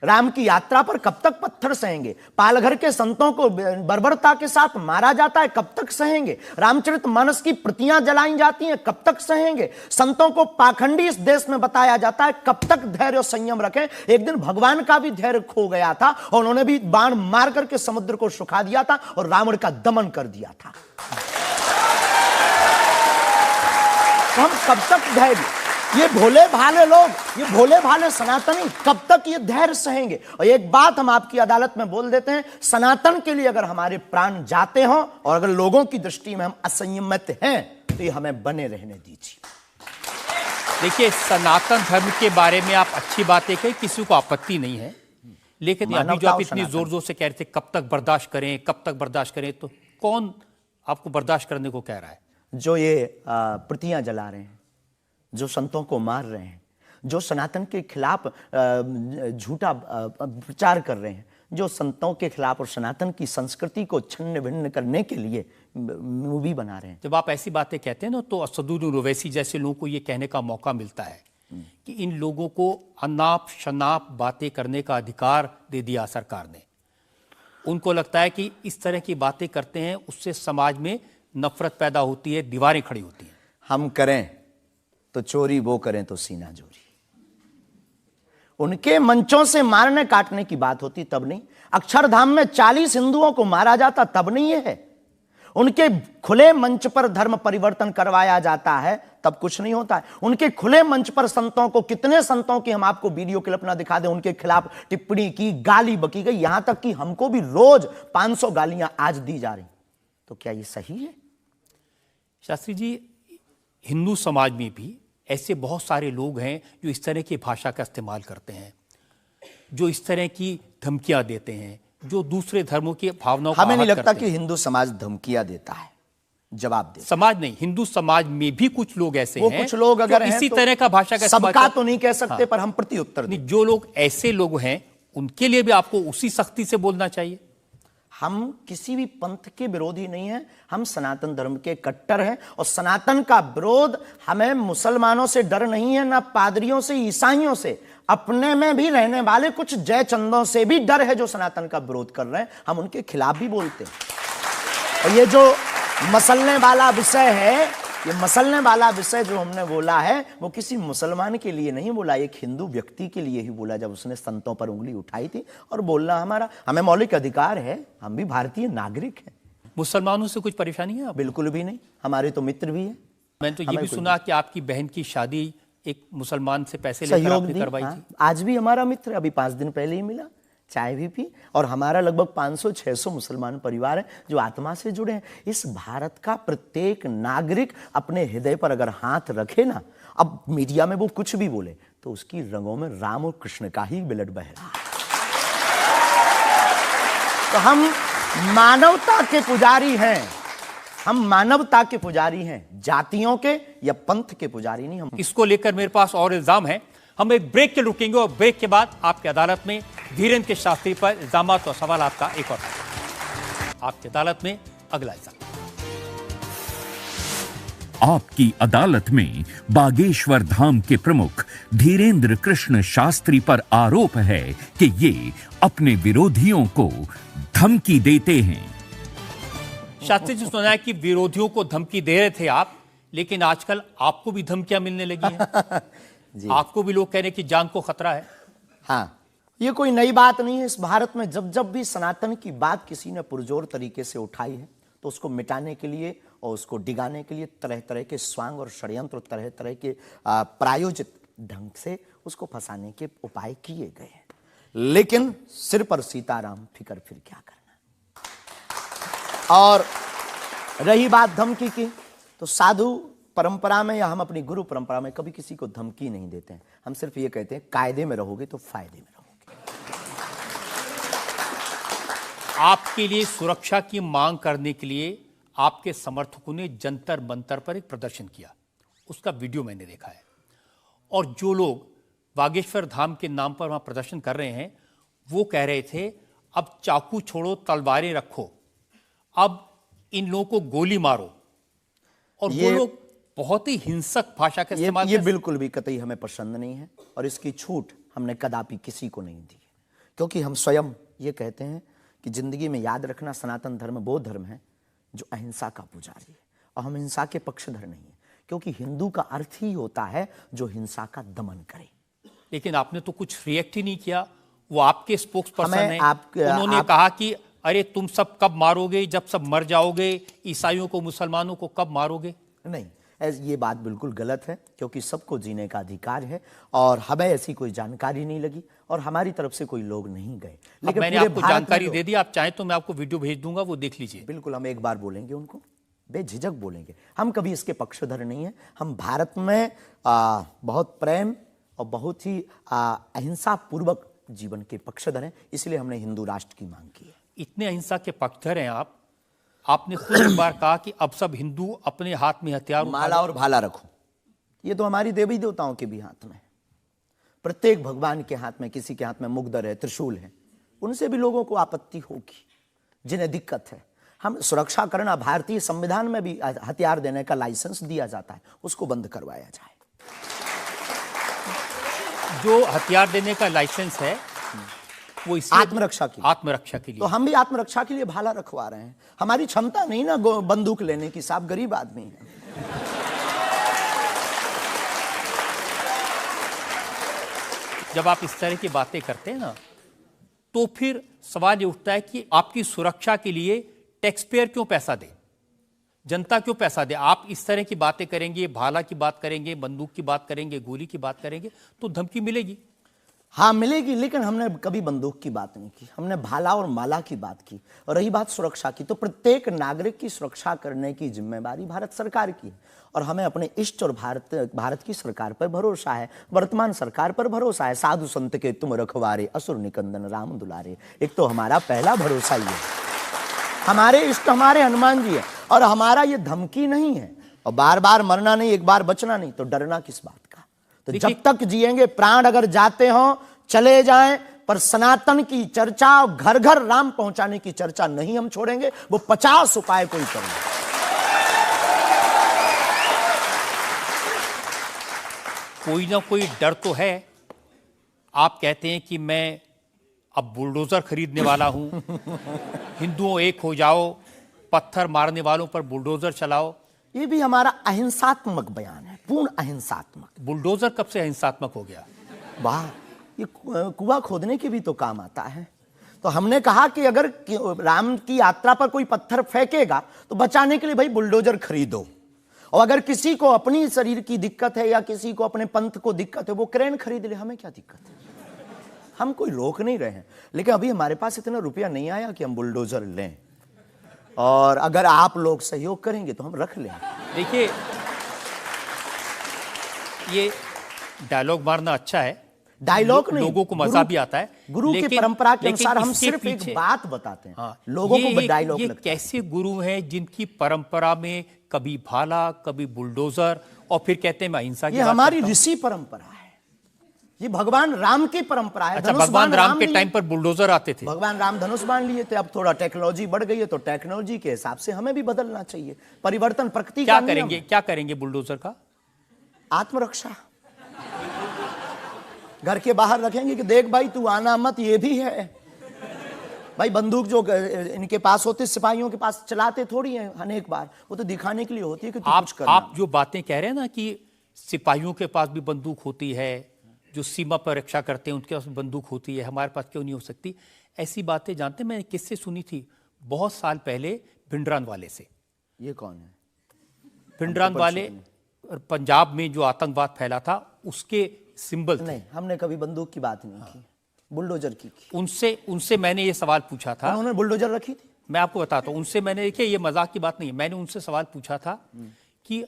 राम की यात्रा पर कब तक पत्थर सहेंगे? पालघर के संतों को बर्बरता के साथ मारा जाता है, कब तक सहेंगे? रामचरितमानस की प्रतियां जलाई जाती हैं, कब तक सहेंगे? संतों को पाखंडी इस देश में बताया जाता है, कब तक धैर्य और संयम रखें? एक दिन भगवान का भी धैर्य खो गया था और उन्होंने भी बाण मार करके समुद्र को सुखा दिया था और रावण का दमन कर दिया था। तो हम कब तक धैर्य, ये भोले भाले लोग, ये भोले भाले सनातनी कब तक ये धैर्य सहेंगे? और एक बात हम आपकी अदालत में बोल देते हैं, सनातन के लिए अगर हमारे प्राण जाते हों और अगर लोगों की दृष्टि में हम असंयमित हैं तो ये हमें बने रहने दीजिए। देखिए, सनातन धर्म के बारे में आप अच्छी बातें कही, किसी को आपत्ति नहीं है, लेकिन अभी जो आप इतनी जोर जोर से कह रहे थे कब तक बर्दाश्त करें, कब तक बर्दाश्त करें, तो कौन आपको बर्दाश्त करने को कह रहा है? जो ये प्रतियां जला रहे हैं, जो संतों को मार रहे हैं, जो सनातन के खिलाफ झूठा प्रचार कर रहे हैं, जो संतों के खिलाफ और सनातन की संस्कृति को छिन्न भिन्न करने के लिए मूवी बना रहे हैं। जब आप ऐसी बातें कहते हैं ना, तो असदुद्दीन ओवैसी जैसे लोगों को ये कहने का मौका मिलता है कि इन लोगों को अनाप शनाप बातें करने का अधिकार दे दिया सरकार ने। उनको लगता है कि इस तरह की बातें करते हैं उससे समाज में नफरत पैदा होती है, दीवारें खड़ी होती हैं। हम करें तो चोरी, वो करें तो सीना जोरी। उनके मंचों से मारने काटने की बात होती तब नहीं, अक्षरधाम में 40 हिंदुओं को मारा जाता तब नहीं ये है, उनके खुले मंच पर धर्म परिवर्तन करवाया जाता है तब कुछ नहीं होता है। उनके खुले मंच पर संतों को, कितने संतों की हम आपको वीडियो क्लिप ना दिखा दें, उनके खिलाफ टिप्पणी की, गाली बकी गई, यहां तक कि हमको भी रोज 500 गालियां आज दी जा रही। तो क्या ये सही है? शास्त्री जी, हिंदू समाज में भी ऐसे बहुत सारे लोग हैं जो इस तरह की भाषा का इस्तेमाल करते हैं, जो इस तरह की धमकियां देते हैं, जो दूसरे धर्मों की भावनाओं को हमें नहीं आहत लगता करते कि हिंदू समाज धमकियां देता है, जवाब दे। समाज नहीं, हिंदू समाज में भी कुछ लोग ऐसे वो हैं, कुछ लोग अगर हैं इसी तो तरह का भाषा का इस्तेमाल सबका तो नहीं कह सकते, हाँ। पर हम प्रति उत्तर दें। जो लोग ऐसे लोग हैं उनके लिए भी आपको उसी सख्ती से बोलना चाहिए। हम किसी भी पंथ के विरोधी नहीं हैं, हम सनातन धर्म के कट्टर हैं और सनातन का विरोध, हमें मुसलमानों से डर नहीं है, ना पादरियों से, ईसाइयों से, अपने में भी रहने वाले कुछ जयचंदों से भी डर है जो सनातन का विरोध कर रहे हैं। हम उनके खिलाफ भी बोलते हैं। और ये जो मसलने वाला विषय है, ये मसलने वाला विषय जो हमने बोला है, वो किसी मुसलमान के लिए नहीं बोला, एक हिंदू व्यक्ति के लिए ही बोला, जब उसने संतों पर उंगली उठाई थी। और बोलना हमारा, हमें मौलिक अधिकार है, हम भी भारतीय नागरिक हैं। मुसलमानों से कुछ परेशानी है? बिल्कुल भी नहीं, हमारे तो मित्र भी हैं। मैंने तो ये भी सुना कि आपकी बहन की शादी एक मुसलमान से पैसे लेकर सहयोग आपने दी, करवाई हाँ। थी। आज भी हमारा मित्र, अभी 5 दिन पहले ही मिला, चाय भी पी। और हमारा लगभग 500-600 मुसलमान परिवार है जो आत्मा से जुड़े हैं। इस भारत का प्रत्येक नागरिक अपने हृदय पर अगर हाथ रखे ना, अब मीडिया में वो कुछ भी बोले, तो उसकी रंगों में राम और कृष्ण का ही ब्लड बह रहा है। तो हम मानवता के पुजारी हैं, हम मानवता के पुजारी हैं, जातियों के या पंथ के पुजारी नहीं। हम इसको लेकर मेरे पास और इल्जाम है। हम एक ब्रेक के रुकेंगे और ब्रेक के बाद आपकी अदालत में धीरेन्द्र के शास्त्री पर इल्जामात और सवाल आपका एक और आपकी अदालत में अगला इल्जाम। आपकी अदालत में बागेश्वर धाम के प्रमुख धीरेन्द्र कृष्ण शास्त्री पर आरोप है कि ये अपने विरोधियों को धमकी देते हैं। शास्त्री जी, सुना है कि विरोधियों को धमकी दे रहे थे आप, लेकिन आजकल आपको भी धमकियां मिलने लगी हैं। आपको भी लोग कह रहे हैं कि जान को खतरा है। हाँ, ये कोई नई बात नहीं है। इस भारत में जब जब भी सनातन की बात किसी ने पुरजोर तरीके से उठाई है तो उसको मिटाने के लिए और उसको डिगाने के लिए तरह तरह के स्वांग और षड्यंत्र, तरह तरह के प्रायोजित ढंग से उसको फंसाने के उपाय किए गए हैं। लेकिन सिर पर सीताराम, फिकर फिर क्या करना। और रही बात धमकी की, तो साधु परंपरा में या हम अपनी गुरु परंपरा में कभी किसी को धमकी नहीं देते हैं। हम सिर्फ ये कहते हैं कायदे में रहोगे तो फायदे में रहोगे। आपके लिए सुरक्षा की मांग करने के लिए आपके समर्थकों ने जंतर मंतर पर एक प्रदर्शन किया, उसका वीडियो मैंने देखा है। और जो लोग बागेश्वर धाम के नाम पर वहां प्रदर्शन कर रहे हैं, वो कह रहे थे अब चाकू छोड़ो, तलवारें रखो, अब इन लोगों को गोली मारो। और वो लोग बहुत ही हिंसक भाषा का इस्तेमाल ये बिल्कुल भी कतई हमें पसंद नहीं है और इसकी छूट हमने कदापि किसी को नहीं दी, क्योंकि हम स्वयं ये कहते हैं कि जिंदगी में याद रखना, सनातन धर्म वो धर्म है जो अहिंसा का पुजारी है और हम हिंसा के पक्षधर नहीं है, क्योंकि हिंदू का अर्थ ही होता है जो हिंसा का दमन करे। लेकिन आपने तो कुछ रिएक्ट ही नहीं किया। वो आपके स्पोक्स पर्सन हैं, उन्होंने कहा कि अरे तुम सब कब मारोगे, जब सब मर जाओगे, ईसाइयों को मुसलमानों को कब मारोगे। नहीं, ये बात बिल्कुल गलत है, क्योंकि सबको जीने का अधिकार है और हमें ऐसी कोई जानकारी नहीं लगी और हमारी तरफ से कोई लोग नहीं गए। लेकिन मैंने आपको जानकारी दे दी, आप चाहें तो मैं आपको वीडियो भेज दूंगा, वो देख लीजिए। बिल्कुल, हम एक बार बोलेंगे उनको, बेझिझक बोलेंगे। हम कभी इसके पक्षधर नहीं है। हम भारत में बहुत प्रेम और बहुत ही अहिंसा पूर्वक जीवन के पक्षधर हैं, इसलिए हमने हिंदू राष्ट्र की मांग की है। इतने अहिंसा के पक्षधर हैं आप, आपने खुद एक बार कहा कि अब सब हिंदू अपने हाथ में हथियार, माला और भाला रखो। ये तो हमारी देवी देवताओं के भी हाथ में है। प्रत्येक भगवान के हाथ में, किसी के हाथ में मुगदर है, त्रिशूल है, उनसे भी लोगों को आपत्ति होगी जिन्हें दिक्कत है। हम सुरक्षा करना, भारतीय संविधान में भी हथियार देने का लाइसेंस दिया जाता है, उसको बंद करवाया जाए। जो हथियार देने का लाइसेंस है वो आत्मरक्षा के लिए। तो हम भी आत्मरक्षा के लिए भाला रखवा रहे हैं। हमारी क्षमता नहीं ना बंदूक लेने की, साहब गरीब आदमी है। जब आप इस तरह की बातें करते हैं ना, तो फिर सवाल ये उठता है कि आपकी सुरक्षा के लिए टैक्स पेयर क्यों पैसा दे, जनता क्यों पैसा दे। आप इस तरह की बातें करेंगे, भाला की बात करेंगे, बंदूक की बात करेंगे, गोली की बात करेंगे, तो धमकी मिलेगी। हाँ मिलेगी, लेकिन हमने कभी बंदूक की बात नहीं की, हमने भाला और माला की बात की। और रही बात सुरक्षा की, तो प्रत्येक नागरिक की सुरक्षा करने की जिम्मेदारी भारत सरकार की है और हमें अपने इष्ट और भारत की सरकार पर भरोसा है, वर्तमान सरकार पर भरोसा है। साधु संत के तुम रखवारे, असुर निकंदन राम दुलारे, एक तो हमारा पहला भरोसा ही है। हमारे इष्ट हमारे हनुमान जी है और हमारा ये धमकी नहीं है। और बार बार मरना नहीं, एक बार बचना नहीं, तो डरना किस बात का। तो जब तक जिएंगे, प्राण अगर जाते हो चले जाएं, पर सनातन की चर्चा, घर घर राम पहुंचाने की चर्चा नहीं हम छोड़ेंगे। वो 50 उपाय कोई करेंगे। कोई ना कोई डर तो है। आप कहते हैं कि मैं अब बुलडोजर खरीदने वाला हूं, हिंदुओं एक हो जाओ, पत्थर मारने वालों पर बुलडोजर चलाओ। ये भी हमारा अहिंसात्मक बयान है, पूर्ण अहिंसात्मक। बुलडोजर कब से अहिंसात्मक हो गया? वाह, ये कुआं खोदने के भी तो काम आता है। तो हमने कहा कि अगर राम की यात्रा पर कोई पत्थर फेंकेगा तो बचाने के लिए भाई बुलडोजर खरीदो। और अगर किसी को अपनी शरीर की दिक्कत है या किसी को अपने पंथ को दिक्कत है, वो क्रेन खरीद ले, हमें क्या दिक्कत है। हम कोई रोक नहीं रहे हैं, लेकिन अभी हमारे पास इतना रुपया नहीं आया कि हम बुलडोजर लें। और अगर आप लोग सहयोग करेंगे तो हम रख लें। देखिए, ये डायलॉग मारना अच्छा है, डायलॉग नहीं, लोगों को मजा भी आता है। गुरु की परंपरा के अनुसार हम सिर्फ एक बात बताते हैं। हाँ, लोगों को डायलॉग लगता है। कैसे गुरु हैं जिनकी परंपरा में कभी भाला, कभी बुलडोजर, और फिर कहते हैं मैं अहिंसा की बात करता हूं। हमारी ऋषि परंपरा है, ये भगवान राम की परंपरा है। अच्छा, धनुष भगवान बाण राम के लिए। टाइम पर बुलडोजर आते थे। भगवान राम धनुष बाण लिए थे। अब थोड़ा टेक्नोलॉजी बढ़ गई है तो टेक्नोलॉजी के हिसाब से हमें भी बदलना चाहिए। परिवर्तन प्रकृति का नियम है। क्या करेंगे बुलडोजर का? आत्मरक्षा। घर के बाहर रखेंगे कि देख भाई तू आना मत, ये भी है भाई। बंदूक जो इनके पास होती, सिपाहियों के पास चलाते थोड़ी हैं अनेक बार, वो तो दिखाने के लिए होती है कि तू कुछ करना। आप जो बातें कह रहे हैं ना कि सिपाहियों के पास भी बंदूक होती है, जो सीमा पर रक्षा करते हैं उनके पास बंदूक होती है, हमारे पास क्यों नहीं हो सकती? ऐसी बातें जानते हैं, मैंने किससे सुनी थी बहुत साल पहले, भिंडरान वाले से। ये कौन है? भिंडरान वाले पंजाब में जो आतंकवाद फैला था उसके सिंबल थे। नहीं, हमने कभी बंदूक की बात नहीं की, बुलडोजर की। उनसे मैंने ये सवाल पूछा था। उन्होंने बुलडोजर रखी थी। मैं आपको बताता हूँ, उनसे मैंने, देखिए ये मजाक की बात नहीं है, मैंने उनसे सवाल पूछा था कि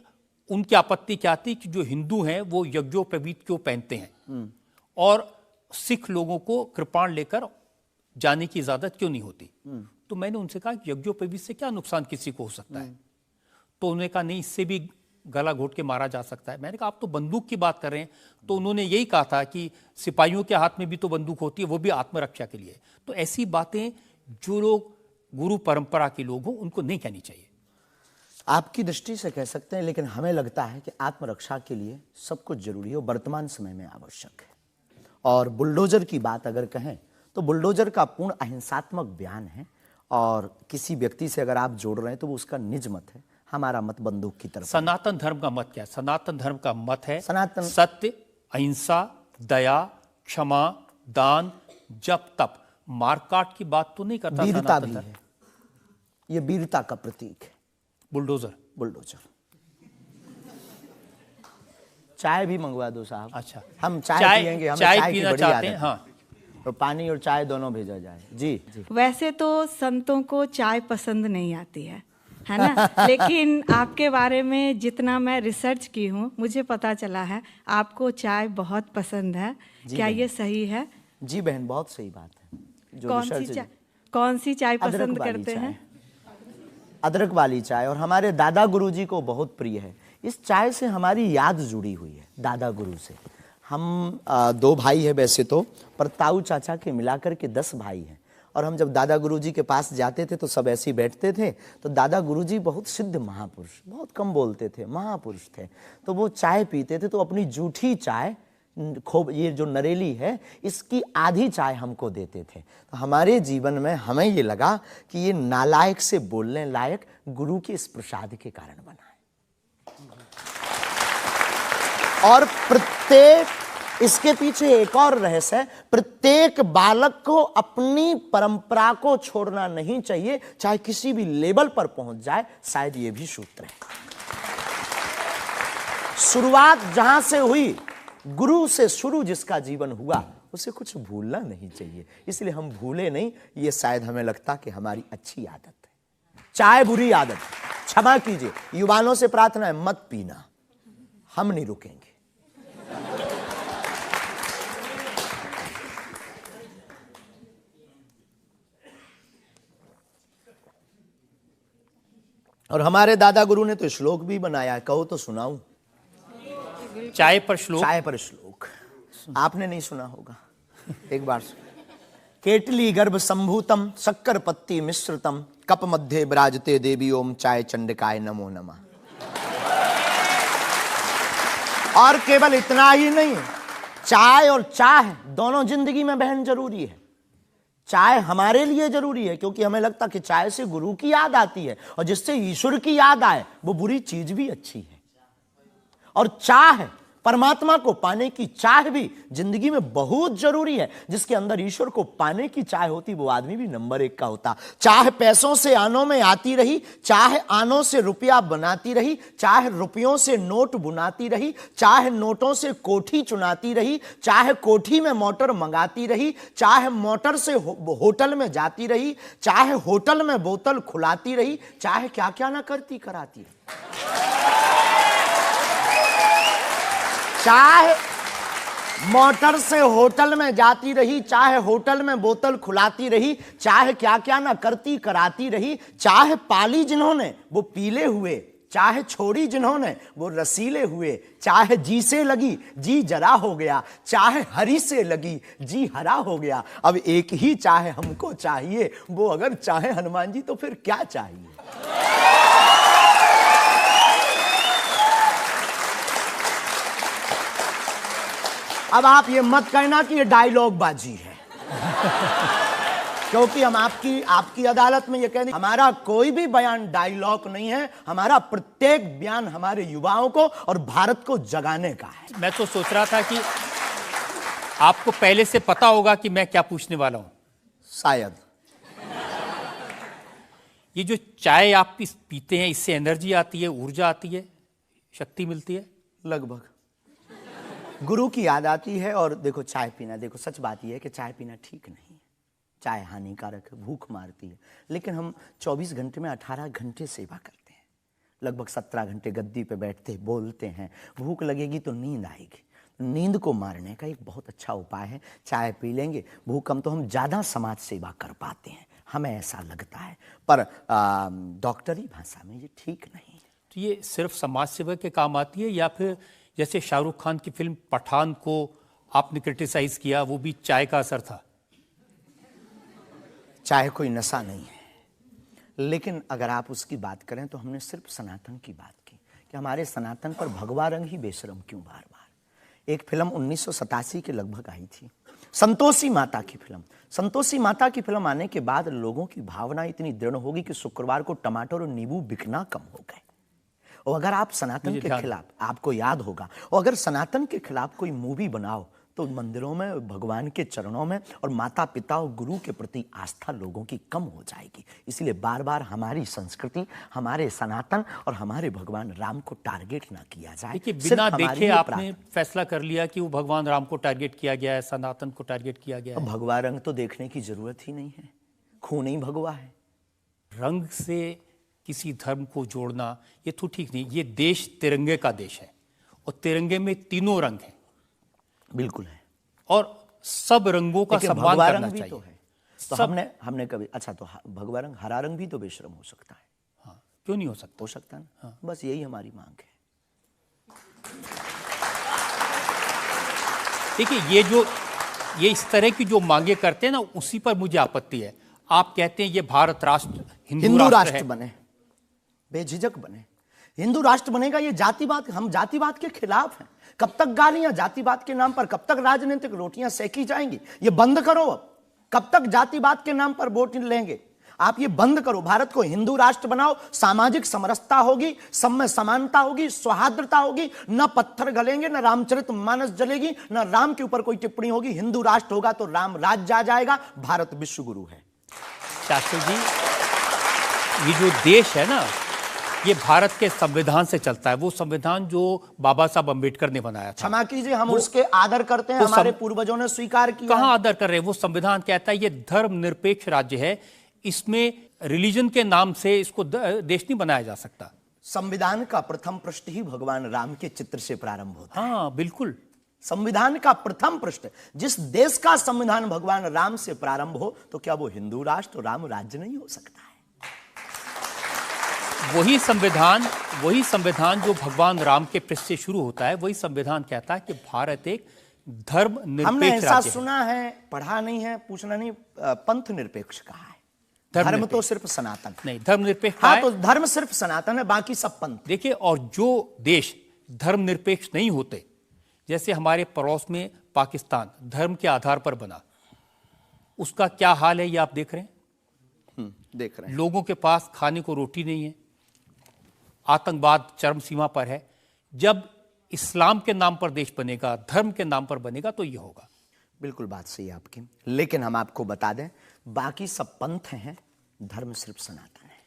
उनकी आपत्ति क्या थी कि जो हिंदू हैं वो यज्ञोपवीत क्यों पहनते हैं और सिख लोगों को कृपाण लेकर जाने की इजाजत क्यों नहीं होती। तो मैंने उनसे कहा कि यज्ञोपवीत से क्या नुकसान किसी को हो सकता है? तो उन्होंने कहा नहीं, इससे भी गला घोट के मारा जा सकता है। मैंने कहा आप तो बंदूक की बात कर रहे हैं। तो उन्होंने यही कहा था कि सिपाहियों के हाथ में भी तो बंदूक होती है, वो भी आत्मरक्षा के लिए। तो ऐसी बातें जो लोग गुरु परंपरा के लोग हों उनको नहीं कहनी चाहिए। आपकी दृष्टि से कह सकते हैं, लेकिन हमें लगता है कि आत्मरक्षा के लिए सब कुछ जरूरी है और वर्तमान समय में आवश्यक है। और बुलडोजर की बात अगर कहें तो बुलडोजर का पूर्ण अहिंसात्मक बयान है और किसी व्यक्ति से अगर आप जोड़ रहे हैं तो वो उसका निज मत है। हमारा मत बंदूक की तरफ। सनातन धर्म का मत क्या है? सनातन धर्म का मत है सत्य, अहिंसा, दया, क्षमा, दान, जप, तप। मारकाट की बात तो नहीं करता। वीरता भी है, ये वीरता का प्रतीक है। बुलडोजर। चाय भी मंगवा दो साहब। अच्छा, हम चाय पियेंगे, हमें चाय पीना की चाहते हैं। हाँ, तो पानी और चाय दोनों भेजा जाए। जी। वैसे तो संतों को चाय पसंद नहीं आती है ना? लेकिन आपके बारे में जितना मैं रिसर्च की हूँ मुझे पता चला है आपको चाय बहुत पसंद है। क्या ये सही है? जी बहन, बहुत सही बात है। कौन सी चाय पसंद करते हैं? अदरक वाली चाय, और हमारे दादा गुरुजी को बहुत प्रिय है। इस चाय से हमारी याद जुड़ी हुई है दादा गुरु से। हम 2 भाई है वैसे तो, पर ताऊ चाचा के मिलाकर के 10 भाई हैं। और हम जब दादा गुरुजी के पास जाते थे तो सब ऐसे ही बैठते थे। तो दादा गुरुजी बहुत सिद्ध महापुरुष, बहुत कम बोलते थे, महापुरुष थे। तो वो चाय पीते थे तो अपनी जूठी चाय, खूब ये जो नरेली है, इसकी आधी चाय हमको देते थे। तो हमारे जीवन में हमें ये लगा कि ये नालायक से बोलने लायक गुरु के इस प्रसाद के कारण बना है। और प्रत्येक, इसके पीछे एक और रहस्य है, प्रत्येक बालक को अपनी परंपरा को छोड़ना नहीं चाहिए, चाहे किसी भी लेवल पर पहुंच जाए। शायद ये भी सूत्र है। शुरुआत जहां से हुई, गुरु से शुरू जिसका जीवन हुआ, उसे कुछ भूलना नहीं चाहिए। इसलिए हम भूले नहीं, ये शायद हमें लगता कि हमारी अच्छी आदत है। चाय बुरी आदत, क्षमा कीजिए। युवानों से प्रार्थना है, मत पीना, हम नहीं रुकेंगे। और हमारे दादा गुरु ने तो श्लोक भी बनाया है, कहो तो सुनाऊं? चाय पर श्लोक। चाय पर श्लोक आपने नहीं सुना होगा, एक बार सुन। केटली गर्भ संभूतम शक्कर पत्ती मिश्रितम कप मध्य विराजते देवी ओम चाय चंडिकाय नमो नमः। और केवल इतना ही नहीं, चाय और चाह दोनों जिंदगी में बहन जरूरी है। चाय हमारे लिए जरूरी है क्योंकि हमें लगता कि चाय से गुरु की याद आती है, और जिससे ईश्वर की याद आए वो बुरी चीज भी अच्छी है। और चाह, परमात्मा को पाने की चाह भी जिंदगी में बहुत जरूरी है। जिसके अंदर ईश्वर को पाने की चाह होती, वो आदमी भी नंबर 1 का होता। चाह पैसों से आनों में आती रही, चाह आनों से रुपया बनाती रही, चाह रुपयों से नोट बुनाती रही, चाह नोटों से कोठी चुनाती रही, चाह कोठी में मोटर मंगाती रही, चाह मोटर से होटल में जाती रही, चाहे होटल में बोतल खुलाती रही, चाहे क्या क्या ना करती कराती रही। चाहे मोटर से होटल में जाती रही, चाहे होटल में बोतल खुलाती रही, चाहे क्या क्या ना करती कराती रही, चाहे पाली जिन्होंने वो पीले हुए चाहे छोड़ी जिन्होंने वो रसीले हुए, चाहे जी से लगी जी जरा हो गया, चाहे हरी से लगी जी हरा हो गया। अब एक ही चाहे हमको चाहिए, वो अगर चाहे हनुमान जी तो फिर क्या चाहिए। अब आप ये मत कहना कि ये डायलॉग बाजी है क्योंकि हम आपकी अदालत में ये कहते हैं हमारा कोई भी बयान डायलॉग नहीं है, हमारा प्रत्येक बयान हमारे युवाओं को और भारत को जगाने का है। मैं तो सोच रहा था कि आपको पहले से पता होगा कि मैं क्या पूछने वाला हूं। शायद ये जो चाय आप पीते हैं, इससे एनर्जी आती है, ऊर्जा आती है, शक्ति मिलती है? लगभग गुरु की याद आती है। और देखो चाय पीना, देखो सच बात यह है कि चाय पीना ठीक नहीं है, चाय हानिकारक है, भूख मारती है। लेकिन हम 24 घंटे में 18 घंटे सेवा करते हैं, लगभग 17 घंटे गद्दी पे बैठते बोलते हैं। भूख लगेगी तो नींद आएगी, नींद को मारने का एक बहुत अच्छा उपाय है चाय पी लेंगे। भूख कम तो हम ज़्यादा समाज सेवा कर पाते हैं, हमें ऐसा लगता है, पर डॉक्टरी भाषा में ये ठीक नहीं है। तो ये सिर्फ समाज सेवा के काम आती है, या फिर जैसे शाहरुख खान की फिल्म पठान को आपने क्रिटिसाइज किया, वो भी चाय का असर था? चाय कोई नशा नहीं है, लेकिन अगर आप उसकी बात करें तो हमने सिर्फ सनातन की बात की कि हमारे सनातन पर भगवा रंग ही बेशरम क्यों बार बार। एक फिल्म 1987 के लगभग आई थी, संतोषी माता की फिल्म। संतोषी माता की फिल्म आने के बाद लोगों की भावना इतनी दृढ़ होगी कि शुक्रवार को टमाटर और नींबू बिकना कम हो गए। और अगर आप सनातन के खिलाफ, आपको याद होगा, और अगर सनातन के खिलाफ कोई मूवी बनाओ तो मंदिरों में, भगवान के चरणों में और माता पिता और गुरु के प्रति आस्था लोगों की कम हो जाएगी। इसलिए बार बार हमारी संस्कृति, हमारे सनातन और हमारे भगवान राम को टारगेट ना किया जाए। देखिए, बिना देखे आपने फैसला कर लिया कि वो भगवान राम को टारगेट किया गया है, सनातन को टारगेट किया गया है। भगवा रंग तो देखने की जरूरत ही नहीं है, खून ही भगवा है। रंग से किसी धर्म को जोड़ना ये तो ठीक नहीं। ये देश तिरंगे का देश है और तिरंगे में तीनों रंग हैं। बिल्कुल है, और सब रंगों का सम्मान करना चाहिए। तो है तो हमने कभी, अच्छा तो भगवा रंग, हरा रंग भी तो बेशरम हो सकता है। हाँ, क्यों नहीं हो सकता? हो सकता है ना। हाँ। बस यही हमारी मांग है। देखिए, ये इस तरह की जो मांगे करते हैं ना, उसी पर मुझे आपत्ति है। आप कहते हैं ये भारत राष्ट्र हिंदू राष्ट्र बने, बेझिझक बने, हिंदू राष्ट्र बनेगा। ये जातिवाद, हम जातिवाद के खिलाफ हैं। कब तक गालियां जातिवाद के नाम पर, कब तक राजनीतिक रोटियां सेकी जाएंगी? ये बंद करो। अब कब तक जातिवाद के नाम पर वोट लेंगे? आप ये बंद करो, भारत को हिंदू राष्ट्र बनाओ। सामाजिक समरसता होगी, सब में समानता होगी, सौहार्दता होगी, न पत्थर गलेंगे, न रामचरितमानस जलेगी, न राम के ऊपर कोई टिप्पणी होगी। हिंदू राष्ट्र होगा तो राम राज्य आ जाएगा। भारत विश्व गुरु है। शास्त्री जी, ये जो देश है ना, ये भारत के संविधान से चलता है। वो संविधान जो बाबा साहब अंबेडकर ने बनाया था। क्षमा कीजिए, हम उसके आदर करते हैं, हमारे पूर्वजों ने स्वीकार किया। कहां आदर कर रहे हैं? वो संविधान कहता है ये धर्मनिरपेक्ष राज्य है, इसमें रिलीजन के नाम से इसको देश नहीं बनाया जा सकता। संविधान का प्रथम पृष्ठ ही भगवान राम के चित्र से प्रारंभ होता है। हाँ, बिल्कुल। संविधान का प्रथम पृष्ठ, जिस देश का संविधान भगवान राम से प्रारंभ हो, तो क्या वो हिंदू राष्ट्र, राम राज्य नहीं हो सकता है? वही संविधान जो भगवान राम के पृष्ठ से शुरू होता है, वही संविधान कहता है कि भारत एक धर्मनिरपेक्ष हमने ऐसा राज्य सुना है, पढ़ा नहीं है, पूछना नहीं। पंथ निरपेक्ष कहा है, धर्म तो सिर्फ सनातन नहीं, धर्मनिरपेक्ष। हाँ, तो धर्म सिर्फ सनातन है, बाकी सब पंथ। देखिए, और जो देश धर्मनिरपेक्ष नहीं होते, जैसे हमारे पड़ोस में पाकिस्तान धर्म के आधार पर बना, उसका क्या हाल है ये आप देख रहे हैं। देख रहे हैं। लोगों के पास खाने को रोटी नहीं है, आतंकवाद चरम सीमा पर है। जब इस्लाम के नाम पर देश बनेगा, धर्म के नाम पर बनेगा, तो ये होगा। बिल्कुल बात सही है आपकी, लेकिन हम आपको बता दें, बाकी सब पंथ हैं, धर्म सिर्फ सनातन है।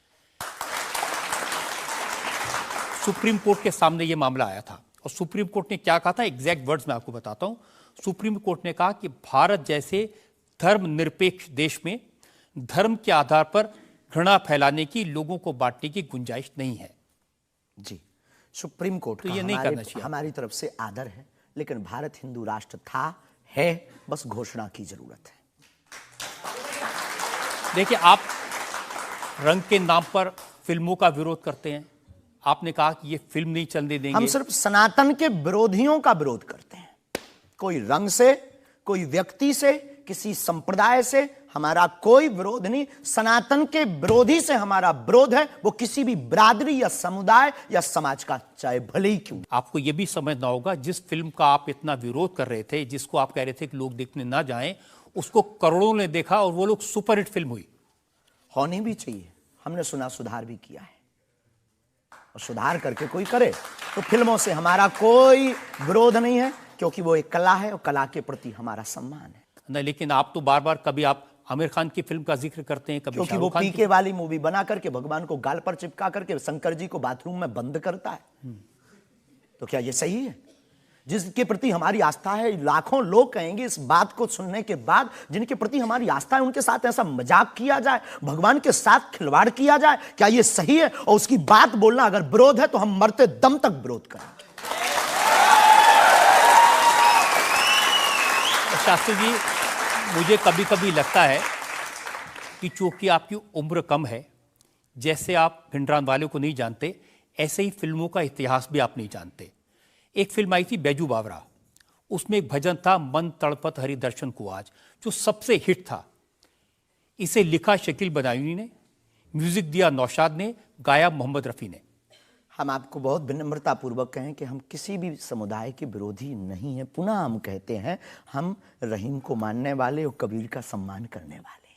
सुप्रीम कोर्ट के सामने ये मामला आया था, और सुप्रीम कोर्ट ने क्या कहा था, एग्जैक्ट वर्ड्स मैं आपको बताता हूं। सुप्रीम कोर्ट ने कहा कि भारत जैसे धर्मनिरपेक्ष देश में धर्म के आधार पर घृणा फैलाने की, लोगों को बांटने की गुंजाइश नहीं है। जी, सुप्रीम कोर्ट तो ये नहीं करना चाहिए। हमारी तरफ से आदर है, लेकिन भारत हिंदू राष्ट्र था, है, बस घोषणा की जरूरत है। देखिए, आप रंग के नाम पर फिल्मों का विरोध करते हैं, आपने कहा कि ये फिल्म नहीं चलने देंगे। हम सिर्फ सनातन के विरोधियों का विरोध करते हैं, कोई रंग से, कोई व्यक्ति से, किसी संप्रदाय से हमारा कोई विरोध नहीं। सनातन के विरोधी से हमारा विरोध है, वो किसी भी बिरादरी या समुदाय या समाज का, चाहे भले ही क्यों। आपको यह भी समझना होगा, जिस फिल्म का आप इतना विरोध कर रहे थे, जिसको आप कह रहे थे कि लोग देखने ना जाएं, उसको करोड़ों ने देखा और वो लोग सुपरहिट फिल्म हुई। होनी भी चाहिए। हमने सुना सुधार भी किया है, और सुधार करके कोई करे तो फिल्मों से हमारा कोई विरोध नहीं है, क्योंकि वो एक कला है और कला के प्रति हमारा सम्मान है। नहीं, लेकिन आप तो बार बार कभी आप आमिर खान की फिल्म का जिक्र करते हैं, कभी क्योंकि वो शाहरुख खान पीके वाली मूवी बना करके भगवान को गाल पर चिपका करके शंकर जी को बाथरूम में बंद करता है। तो क्या ये सही है? जिसके प्रति हमारी आस्था है, लाखों लोग कहेंगे इस बात को सुनने के बाद, जिनके प्रति हमारी आस्था है उनके साथ ऐसा मजाक किया जाए, भगवान के साथ खिलवाड़ किया जाए, क्या ये सही है? और उसकी बात बोलना अगर विरोध है तो हम मरते दम तक विरोध करेंगे। शास्त्री जी, मुझे कभी कभी लगता है कि चूंकि आपकी उम्र कम है, जैसे आप भिंडरान वाले को नहीं जानते, ऐसे ही फिल्मों का इतिहास भी आप नहीं जानते। एक फिल्म आई थी बैजू बावरा, उसमें एक भजन था मन तड़पत हरि दर्शन को आज, जो सबसे हिट था। इसे लिखा शकील बदायूनी ने, म्यूजिक दिया नौशाद ने, गाया मोहम्मद रफ़ी ने। हम आपको बहुत विनम्रता पूर्वक कहें कि हम किसी भी समुदाय के विरोधी नहीं हैं। पुनः हम कहते हैं, हम रहीम को मानने वाले और कबीर का सम्मान करने वाले हैं।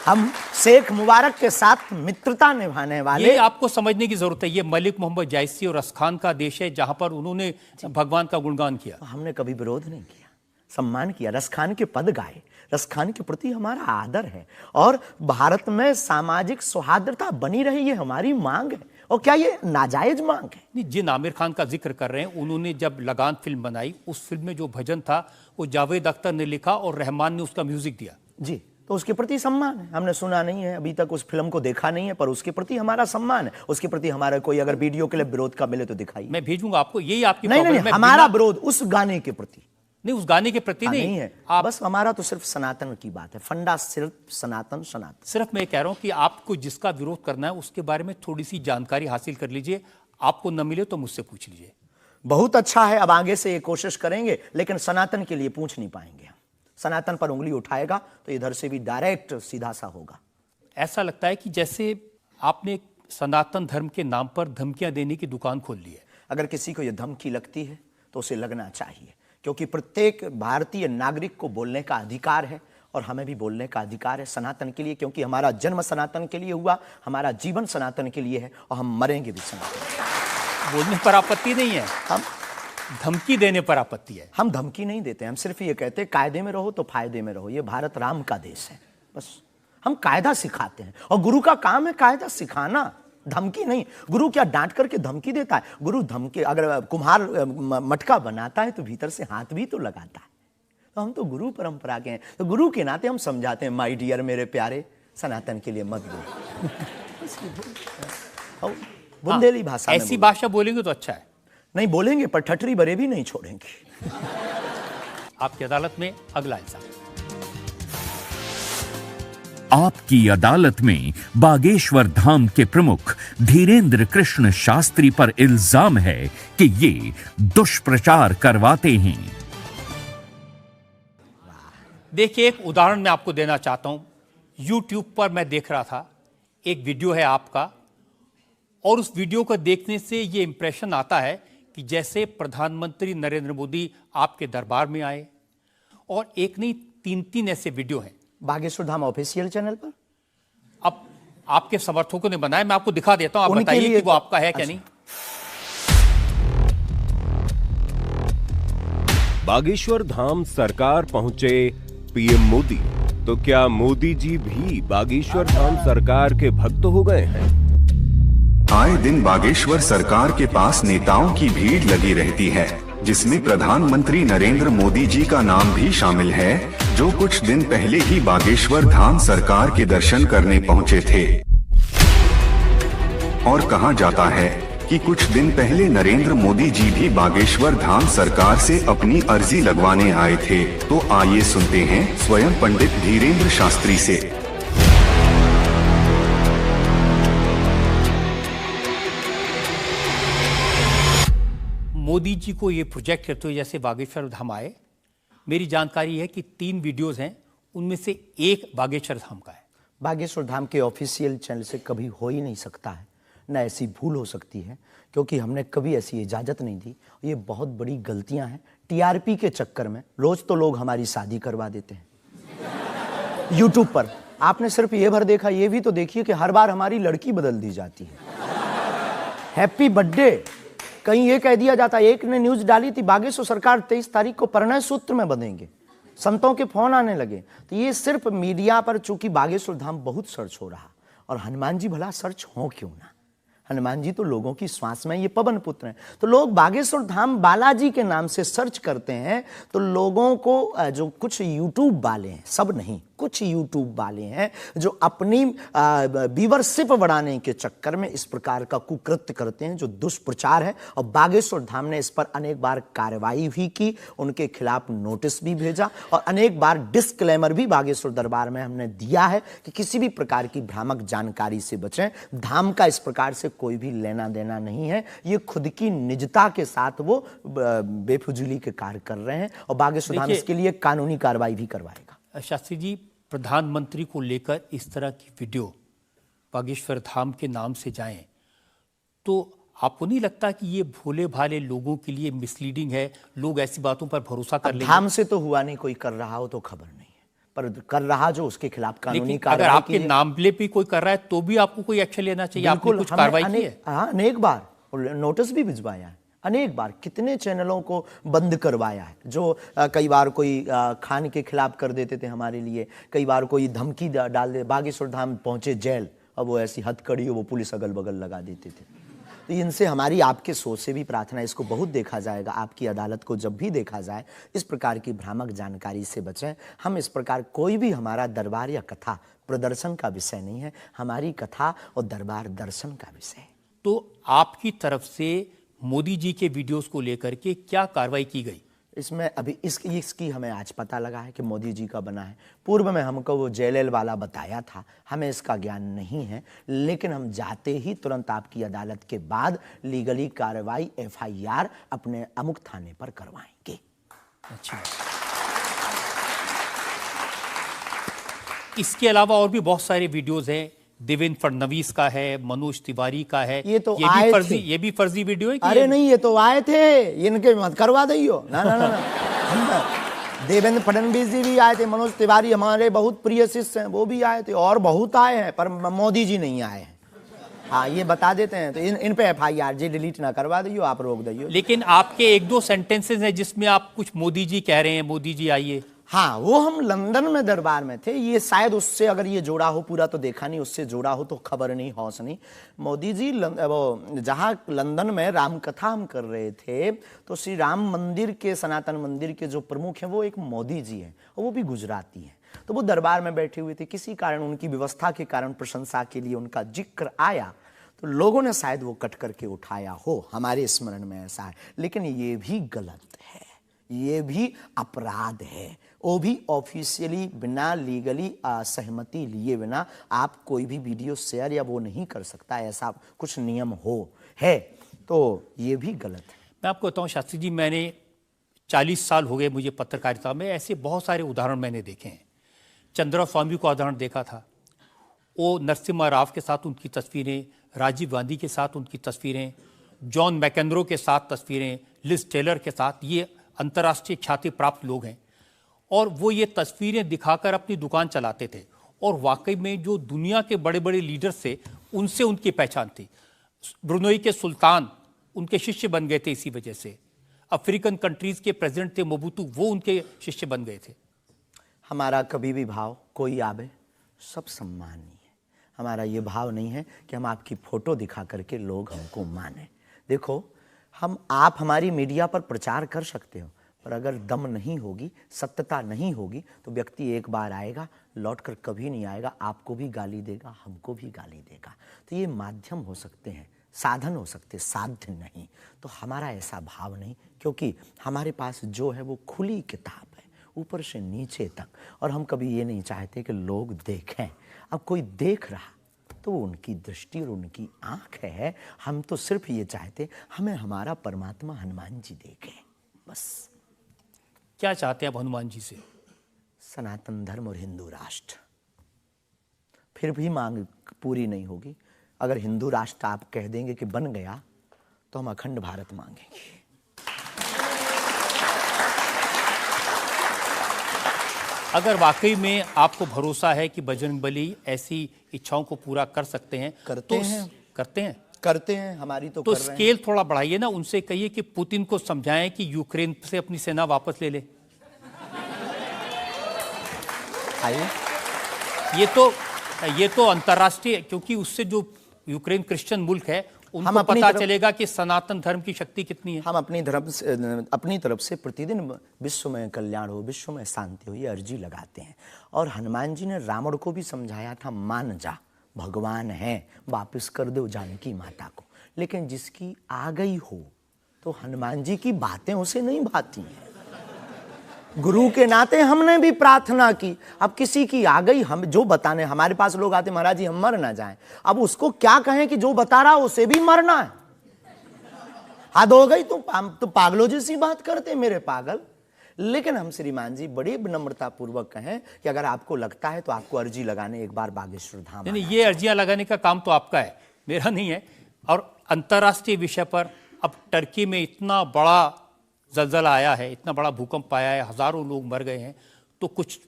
हम शेख मुबारक के साथ मित्रता निभाने वाले। ये आपको समझने की जरूरत है, ये मलिक मोहम्मद जायसी और रसखान का देश है, जहां पर उन्होंने भगवान का गुणगान किया। हमने कभी विरोध नहीं किया, सम्मान किया, रसखान के पद गाए। रसखान के प्रति हमारा आदर है, और भारत में सामाजिक सौहार्दता बनी रही, ये हमारी मांग है। और क्या ये नाजायज मांग है? नहीं, जिन आमिर खान का जिक्र कर रहे हैं, उन्होंने जब लगान फिल्म बनाई, उस फिल्म में जो भजन था वो जावेद अख्तर ने लिखा और रहमान ने उसका म्यूजिक दिया। जी, तो उसके प्रति सम्मान है। हमने सुना नहीं है, अभी तक उस फिल्म को देखा नहीं है, पर उसके प्रति हमारा सम्मान है। उसके प्रति हमारा कोई अगर वीडियो के लिए विरोध का मिले तो दिखाइए। मैं भेजूंगा आपको, यही आपकी नहीं, प्रॉब्लम है। हमारा विरोध उस गाने के प्रति नहीं, उस गाने के प्रति नहीं है। आप बस हमारा तो सिर्फ सनातन की बात है, फंडा सिर्फ सनातन। सिर्फ मैं कह रहा हूं कि आपको जिसका विरोध करना है उसके बारे में थोड़ी सी जानकारी हासिल कर लीजिए। आपको न मिले तो मुझसे पूछ लीजिए। बहुत अच्छा है, अब आगे से ये कोशिश करेंगे, लेकिन सनातन के लिए पूछ नहीं पाएंगे हम। सनातन पर उंगली उठाएगा तो इधर से भी डायरेक्ट सीधा सा होगा। ऐसा लगता है कि जैसे आपने सनातन धर्म के नाम पर धमकियां देने की दुकान खोल ली है। अगर किसी को यह धमकी लगती है तो उसे लगना चाहिए, क्योंकि प्रत्येक भारतीय नागरिक को बोलने का अधिकार है, और हमें भी बोलने का अधिकार है सनातन के लिए, क्योंकि हमारा जन्म सनातन के लिए हुआ, हमारा जीवन सनातन के लिए है, और हम मरेंगे भी सनातन। बोलने पर आपत्ति नहीं है, हम धमकी देने पर आपत्ति है। हम धमकी नहीं देते, हम सिर्फ ये कहते हैं कायदे में रहो तो फायदे में रहो। ये भारत राम का देश है, बस हम कायदा सिखाते हैं, और गुरु का काम है कायदा सिखाना, धमकी नहीं। गुरु क्या डांट करके धमकी देता है? गुरु धमकी, अगर कुम्हार मटका बनाता है तो भीतर से हाथ भी तो लगाता है। तो हम तो गुरु परंपरा के हैं, तो गुरु के नाते हम समझाते हैं, माय डियर, मेरे प्यारे, सनातन के लिए मत बोलो। बुंदेली भाषा में ऐसी भाषा बोलेंगे तो अच्छा है। नहीं बोलेंगे, पर ठटरी बरे भी नहीं छोड़ेंगे। आपकी अदालत में अगला इल्जाम। आपकी अदालत में बागेश्वर धाम के प्रमुख धीरेन्द्र कृष्ण शास्त्री पर इल्जाम है कि ये दुष्प्रचार करवाते हैं। देखिए, एक उदाहरण मैं आपको देना चाहता हूं। YouTube पर मैं देख रहा था, एक वीडियो है आपका, और उस वीडियो को देखने से ये इंप्रेशन आता है कि जैसे प्रधानमंत्री नरेंद्र मोदी आपके दरबार में आए, और एक नहीं 3 ऐसे वीडियो हैं बागेश्वर धाम ऑफिशियल चैनल पर। अब आपके समर्थकों ने बनाया, मैं आपको दिखा देता हूं, आप बताइए कि वो आपका है क्या नहीं। बागेश्वर धाम सरकार पहुंचे पीएम मोदी, तो क्या मोदी जी भी बागेश्वर धाम सरकार के भक्त हो गए हैं? आए दिन बागेश्वर सरकार के पास नेताओं की भीड़ लगी रहती है, जिसमें प्रधानमंत्री नरेंद्र मोदी जी का नाम भी शामिल है, जो कुछ दिन पहले ही बागेश्वर धाम सरकार के दर्शन करने पहुंचे थे। और कहा जाता है कि कुछ दिन पहले नरेंद्र मोदी जी भी बागेश्वर धाम सरकार से अपनी अर्जी लगवाने आए थे। तो आइए सुनते हैं स्वयं पंडित धीरेन्द्र शास्त्री से। मोदी जी को ये प्रोजेक्ट करते हुए जैसे बागेश्वर धाम आए, मेरी जानकारी है कि 3 वीडियोस हैं, उनमें से एक बागेश्वर धाम का है। बागेश्वर धाम के ऑफिशियल चैनल से कभी हो ही नहीं सकता है, न ऐसी भूल हो सकती है, क्योंकि हमने कभी ऐसी इजाज़त नहीं दी। ये बहुत बड़ी गलतियां हैं। टीआरपी के चक्कर में रोज तो लोग हमारी शादी करवा देते हैं यूट्यूब पर। आपने सिर्फ ये भर देखा, ये भी तो देखिए कि हर बार हमारी लड़की बदल दी जाती है। हैप्पी बर्थडे कहीं ये कह दिया जाता है। एक ने न्यूज डाली थी, बागेश्वर सरकार 23 तारीख को परिणय सूत्र में बंधेंगे। संतों के फोन आने लगे। तो ये सिर्फ मीडिया पर, चूंकि बागेश्वर धाम बहुत सर्च हो रहा, और हनुमान जी भला सर्च हो क्यों ना। हनुमान जी तो लोगों की श्वास में, ये पवन पुत्र हैं। तो लोग बागेश्वर धाम बालाजी के नाम से सर्च करते हैं, तो लोगों को जो कुछ यूट्यूब वाले हैं, सब नहीं, कुछ यूट्यूब वाले हैं जो अपनी व्यूअरशिप बढ़ाने के चक्कर में इस प्रकार का कुकृत्य करते हैं, जो दुष्प्रचार है। और बागेश्वर धाम ने इस पर अनेक बार कार्रवाई भी की, उनके खिलाफ नोटिस भी भेजा, और अनेक बार डिस्क्लेमर भी बागेश्वर दरबार में हमने दिया है कि किसी भी प्रकार की भ्रामक जानकारी से बचें। धाम का इस प्रकार से कोई भी लेना देना नहीं है। ये खुद की निजता के साथ वो बेफुजूली के कार्य कर रहे हैं, और बागेश्वर धाम इसके लिए कानूनी कार्रवाई भी करवाएगा। शास्त्री जी, प्रधानमंत्री को लेकर इस तरह की वीडियो बागेश्वर धाम के नाम से जाएं, तो आपको नहीं लगता कि ये भोले भाले लोगों के लिए मिसलीडिंग है? लोग ऐसी बातों पर भरोसा कर लेंगे। धाम से तो हुआ नहीं, कोई कर रहा हो तो खबर नहीं है, पर कर रहा जो उसके खिलाफ कानूनी कार्रवाई। अगर आपके नाम पे कोई कर रहा है तो भी आपको कोई एक्शन लेना चाहिए। आपने कुछ कार्रवाई की है? हाँ, अनेक बार नोटिस भी भिजवाया है, अनेक बार कितने चैनलों को बंद करवाया है, जो कई बार कोई खान के खिलाफ कर देते थे हमारे लिए, कई बार कोई धमकी डाल दे। बागेश्वर धाम पहुंचे जेल, अब वो ऐसी हथकड़ी हो, वो पुलिस अगल बगल लगा देते थे। तो इनसे हमारी आपके सोच से भी प्रार्थना है, इसको बहुत देखा जाएगा, आपकी अदालत को जब भी देखा जाए, इस प्रकार की भ्रामक जानकारी से बचें। हम इस प्रकार, कोई भी हमारा दरबार या कथा प्रदर्शन का विषय नहीं है, हमारी कथा और दरबार दर्शन का विषय है। तो आपकी तरफ से मोदी जी के वीडियोस को लेकर के क्या कार्रवाई की गई? इसमें अभी इसकी हमें आज पता लगा है कि मोदी जी का बना है। पूर्व में हमको वो जेएलएल वाला बताया था, हमें इसका ज्ञान नहीं है, लेकिन हम जाते ही तुरंत आपकी अदालत के बाद लीगली कार्रवाई एफआईआर अपने अमुक थाने पर करवाएंगे। अच्छा, इसके अलावा और भी बहुत सारे वीडियोस हैं। देवेंद्र फडणवीस का है, मनोज तिवारी का है। ये तो आए थे। ये भी फर्जी वीडियो है? अरे नहीं, ये तो आए थे, इनके मत करवा दियो ना ना ना, ना। देवेंद्र फडणवीस जी भी आए थे, मनोज तिवारी हमारे बहुत प्रिय शिष्य हैं, वो भी आए थे, और बहुत आए हैं, पर मोदी जी नहीं आए हैं। हाँ, ये बता देते हैं, तो इन पे एफआईआर जी डिलीट ना करवा दियो, आप रोक दियो। लेकिन आपके 1-2 सेंटेंसेस हैं जिसमें आप कुछ मोदी जी कह रहे हैं, मोदी जी आइए। हाँ, वो हम लंदन में दरबार में थे, ये शायद उससे अगर ये जोड़ा हो, पूरा तो देखा नहीं, उससे जोड़ा हो तो खबर नहीं, हौस नहीं। मोदी जी वो जहाँ लंदन में राम कथा हम कर रहे थे, तो श्री राम मंदिर के, सनातन मंदिर के जो प्रमुख हैं वो एक मोदी जी हैं, और वो भी गुजराती हैं। तो वो दरबार में बैठे हुए थे, किसी कारण उनकी व्यवस्था के कारण प्रशंसा के लिए उनका जिक्र आया, तो लोगों ने शायद वो कट करके उठाया हो, हमारे स्मरण में ऐसा है। लेकिन ये भी गलत है, ये भी अपराध है। वो भी ऑफिशियली, बिना लीगली सहमति लिए बिना आप कोई भी वीडियो शेयर या वो नहीं कर सकता, ऐसा कुछ नियम है, तो ये भी गलत है। मैं आपको बताऊं शास्त्री जी, मैंने 40 साल हो गए मुझे पत्रकारिता में, ऐसे बहुत सारे उदाहरण मैंने देखे हैं। चंद्रा स्वामी का उदाहरण देखा था, वो नरसिम्हा राव के साथ उनकी तस्वीरें, राजीव गांधी के साथ उनकी तस्वीरें, जॉन मैकेंद्रो के साथ तस्वीरें, लिज टेलर के साथ, ये अंतर्राष्ट्रीय ख्याति प्राप्त लोग हैं, और वो ये तस्वीरें दिखाकर अपनी दुकान चलाते थे, और वाकई में जो दुनिया के बड़े बड़े लीडर्स थे उनसे उनकी पहचान थी। ब्रुनोई के सुल्तान उनके शिष्य बन गए थे इसी वजह से। अफ्रीकन कंट्रीज के प्रेसिडेंट थे मोबुतू, वो उनके शिष्य बन गए थे। हमारा कभी भी भाव, कोई आवे सब सम्मानीय है। हमारा ये भाव नहीं है कि हम आपकी फोटो दिखा करके लोग हमको माने। देखो, आप हमारी मीडिया पर प्रचार कर सकते हो, पर अगर दम नहीं होगी, सत्यता नहीं होगी, तो व्यक्ति एक बार आएगा, लौटकर कभी नहीं आएगा, आपको भी गाली देगा, हमको भी गाली देगा। तो ये माध्यम हो सकते हैं, साधन हो सकते, साध्य नहीं। तो हमारा ऐसा भाव नहीं, क्योंकि हमारे पास जो है वो खुली किताब है, ऊपर से नीचे तक, और हम कभी ये नहीं चाहते कि लोग देखें। अब कोई देख रहा तो वो उनकी दृष्टि और उनकी आंख है। हम तो सिर्फ ये चाहते हमें हमारा परमात्मा हनुमान जी देखे, बस। क्या चाहते हैं आप हनुमान जी से? सनातन धर्म और हिंदू राष्ट्र। फिर भी मांग पूरी नहीं होगी। अगर हिंदू राष्ट्र आप कह देंगे कि बन गया तो हम अखंड भारत मांगेंगे। अगर वाकई में आपको भरोसा है कि बजरंगबली ऐसी इच्छाओं को पूरा कर सकते हैं, करते हैं हमारी तो कर रहे हैं। स्केल थोड़ा बढ़ाइए ना, उनसे कहिए कि पुतिन को समझाएं कि यूक्रेन से अपनी सेना वापस ले ले। ये तो अंतर्राष्ट्रीय, क्योंकि उससे जो यूक्रेन क्रिश्चियन मुल्क है उनको पता चलेगा कि सनातन धर्म की शक्ति कितनी है। हम अपनी तरफ से प्रतिदिन विश्व में कल्याण हो, विश्व में शांति हो, ये अर्जी लगाते हैं। और हनुमान जी ने रावण को भी समझाया था, मान जा भगवान है, वापस कर दो जानकी माता को। लेकिन जिसकी आ गई हो तो हनुमान जी की बातें उसे नहीं भाती हैं। गुरु के नाते हमने भी प्रार्थना की। अब किसी की आ गई, हम जो बताने, हमारे पास लोग आते, महाराज जी हम मर ना जाएं। अब उसको क्या कहें कि जो बता रहा उसे भी मरना है। हद हो गई। तो पागलों जैसी बात करते मेरे पागल। लेकिन हम श्रीमान जी बड़ी विनम्रता पूर्वक कहें कि अगर आपको लगता है तो आपको अर्जी लगाने एक बार बागेश्वर धाम। नहीं, ये अर्जियां लगाने का काम तो आपका है, मेरा नहीं है। और अंतर्राष्ट्रीय विषय पर अब टर्की में इतना बड़ा जलजला आया है, इतना बड़ा भूकंप आया है, हजारों लोग मर गए हैं, तो कुछ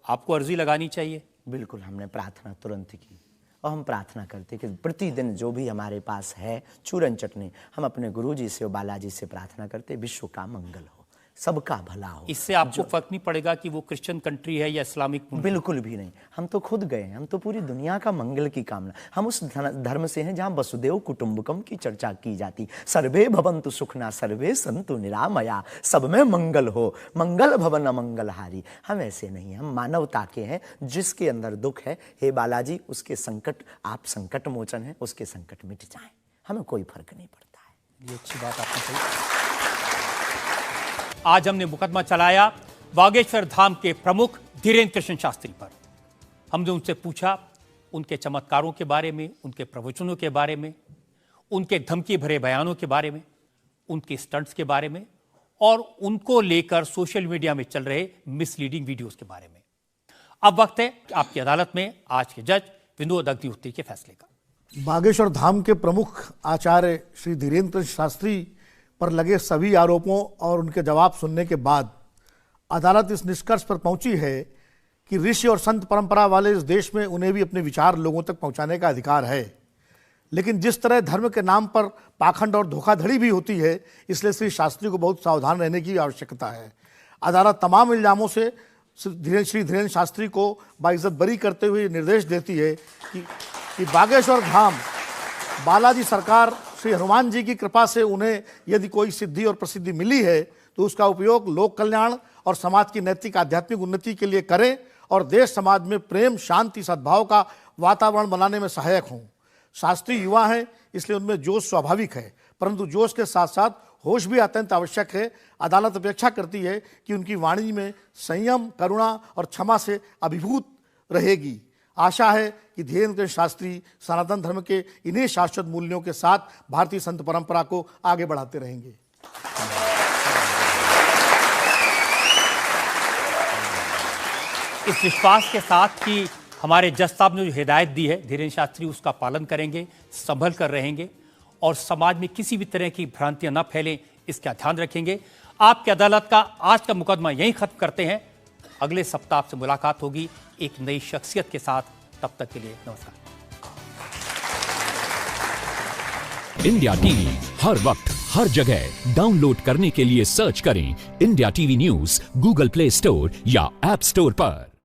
आपको अर्जी लगानी चाहिए। बिल्कुल, हमने प्रार्थना तुरंत की और हम प्रार्थना करते कि प्रतिदिन जो भी हमारे पास है चूरन चटनी, हम अपने गुरुजी से और बालाजी से प्रार्थना करते विश्व का मंगल हो, सबका भला हो। इससे आपको फर्क नहीं पड़ेगा कि वो क्रिश्चियन कंट्री है या इस्लामिक? बिल्कुल भी नहीं। हम तो खुद गए, हम तो पूरी दुनिया का मंगल की कामना। हम उस धर्म से हैं जहां वसुदेव कुटुंबकम की चर्चा की जाती। सर्वे भवन्तु सुखना सर्वे सन्तु निरामया, सब में मंगल हो, मंगल भवन अमंगलहारी। हम ऐसे नहीं, हम मानवता के हैं। जिसके अंदर दुख है, हे बालाजी उसके संकट, आप संकट मोचन है, उसके संकट मिट जाएं, हमें कोई फर्क नहीं पड़ता है। ये अच्छी बात आपने कही। आज हमने मुकदमा चलाया बागेश्वर धाम के प्रमुख धीरेन्द्र कृष्ण शास्त्री पर। हमने उनसे पूछा उनके चमत्कारों के बारे में, उनके प्रवचनों के बारे में, उनके धमकी भरे बयानों के बारे में, उनके स्टंट्स के बारे में और उनको लेकर सोशल मीडिया में चल रहे मिसलीडिंग वीडियोस के बारे में। अब वक्त है आपकी अदालत में आज के जज विनोद अग्निहोत्री के फैसले का। बागेश्वर धाम के प्रमुख आचार्य श्री धीरेन्द्र कृष्ण शास्त्री पर लगे सभी आरोपों और उनके जवाब सुनने के बाद अदालत इस निष्कर्ष पर पहुंची है कि ऋषि और संत परंपरा वाले इस देश में उन्हें भी अपने विचार लोगों तक पहुंचाने का अधिकार है। लेकिन जिस तरह धर्म के नाम पर पाखंड और धोखाधड़ी भी होती है, इसलिए श्री शास्त्री को बहुत सावधान रहने की आवश्यकता है। अदालत तमाम इल्जामों से श्री धीरेन्द्र शास्त्री को बाइज्जत बरी करते हुए निर्देश देती है कि बागेश्वर धाम बालाजी सरकार श्री हनुमान जी की कृपा से उन्हें यदि कोई सिद्धि और प्रसिद्धि मिली है तो उसका उपयोग लोक कल्याण और समाज की नैतिक आध्यात्मिक उन्नति के लिए करें और देश समाज में प्रेम, शांति, सद्भाव का वातावरण बनाने में सहायक हों। शास्त्री युवा हैं, इसलिए उनमें जोश स्वाभाविक है, परंतु जोश के साथ साथ होश भी अत्यंत आवश्यक है। अदालत अपेक्षा करती है कि उनकी वाणी में संयम, करुणा और क्षमा से अभिभूत रहेगी। आशा है कि धीरेन्द्र कृष्ण शास्त्री सनातन धर्म के इन्हीं शाश्वत मूल्यों के साथ भारतीय संत परंपरा को आगे बढ़ाते रहेंगे। इस विश्वास के साथ कि हमारे जज साहब ने जो हिदायत दी है धीरेन्द्र शास्त्री उसका पालन करेंगे, संभल कर रहेंगे और समाज में किसी भी तरह की भ्रांतियां न फैलें, इसका ध्यान रखेंगे। आपकी अदालत का आज का मुकदमा यहीं खत्म करते हैं। अगले सप्ताह आपसे मुलाकात होगी एक नई शख्सियत के साथ। तब तक के लिए नमस्कार। इंडिया टीवी हर वक्त हर जगह डाउनलोड करने के लिए सर्च करें India TV news Google play store या ऐप स्टोर पर।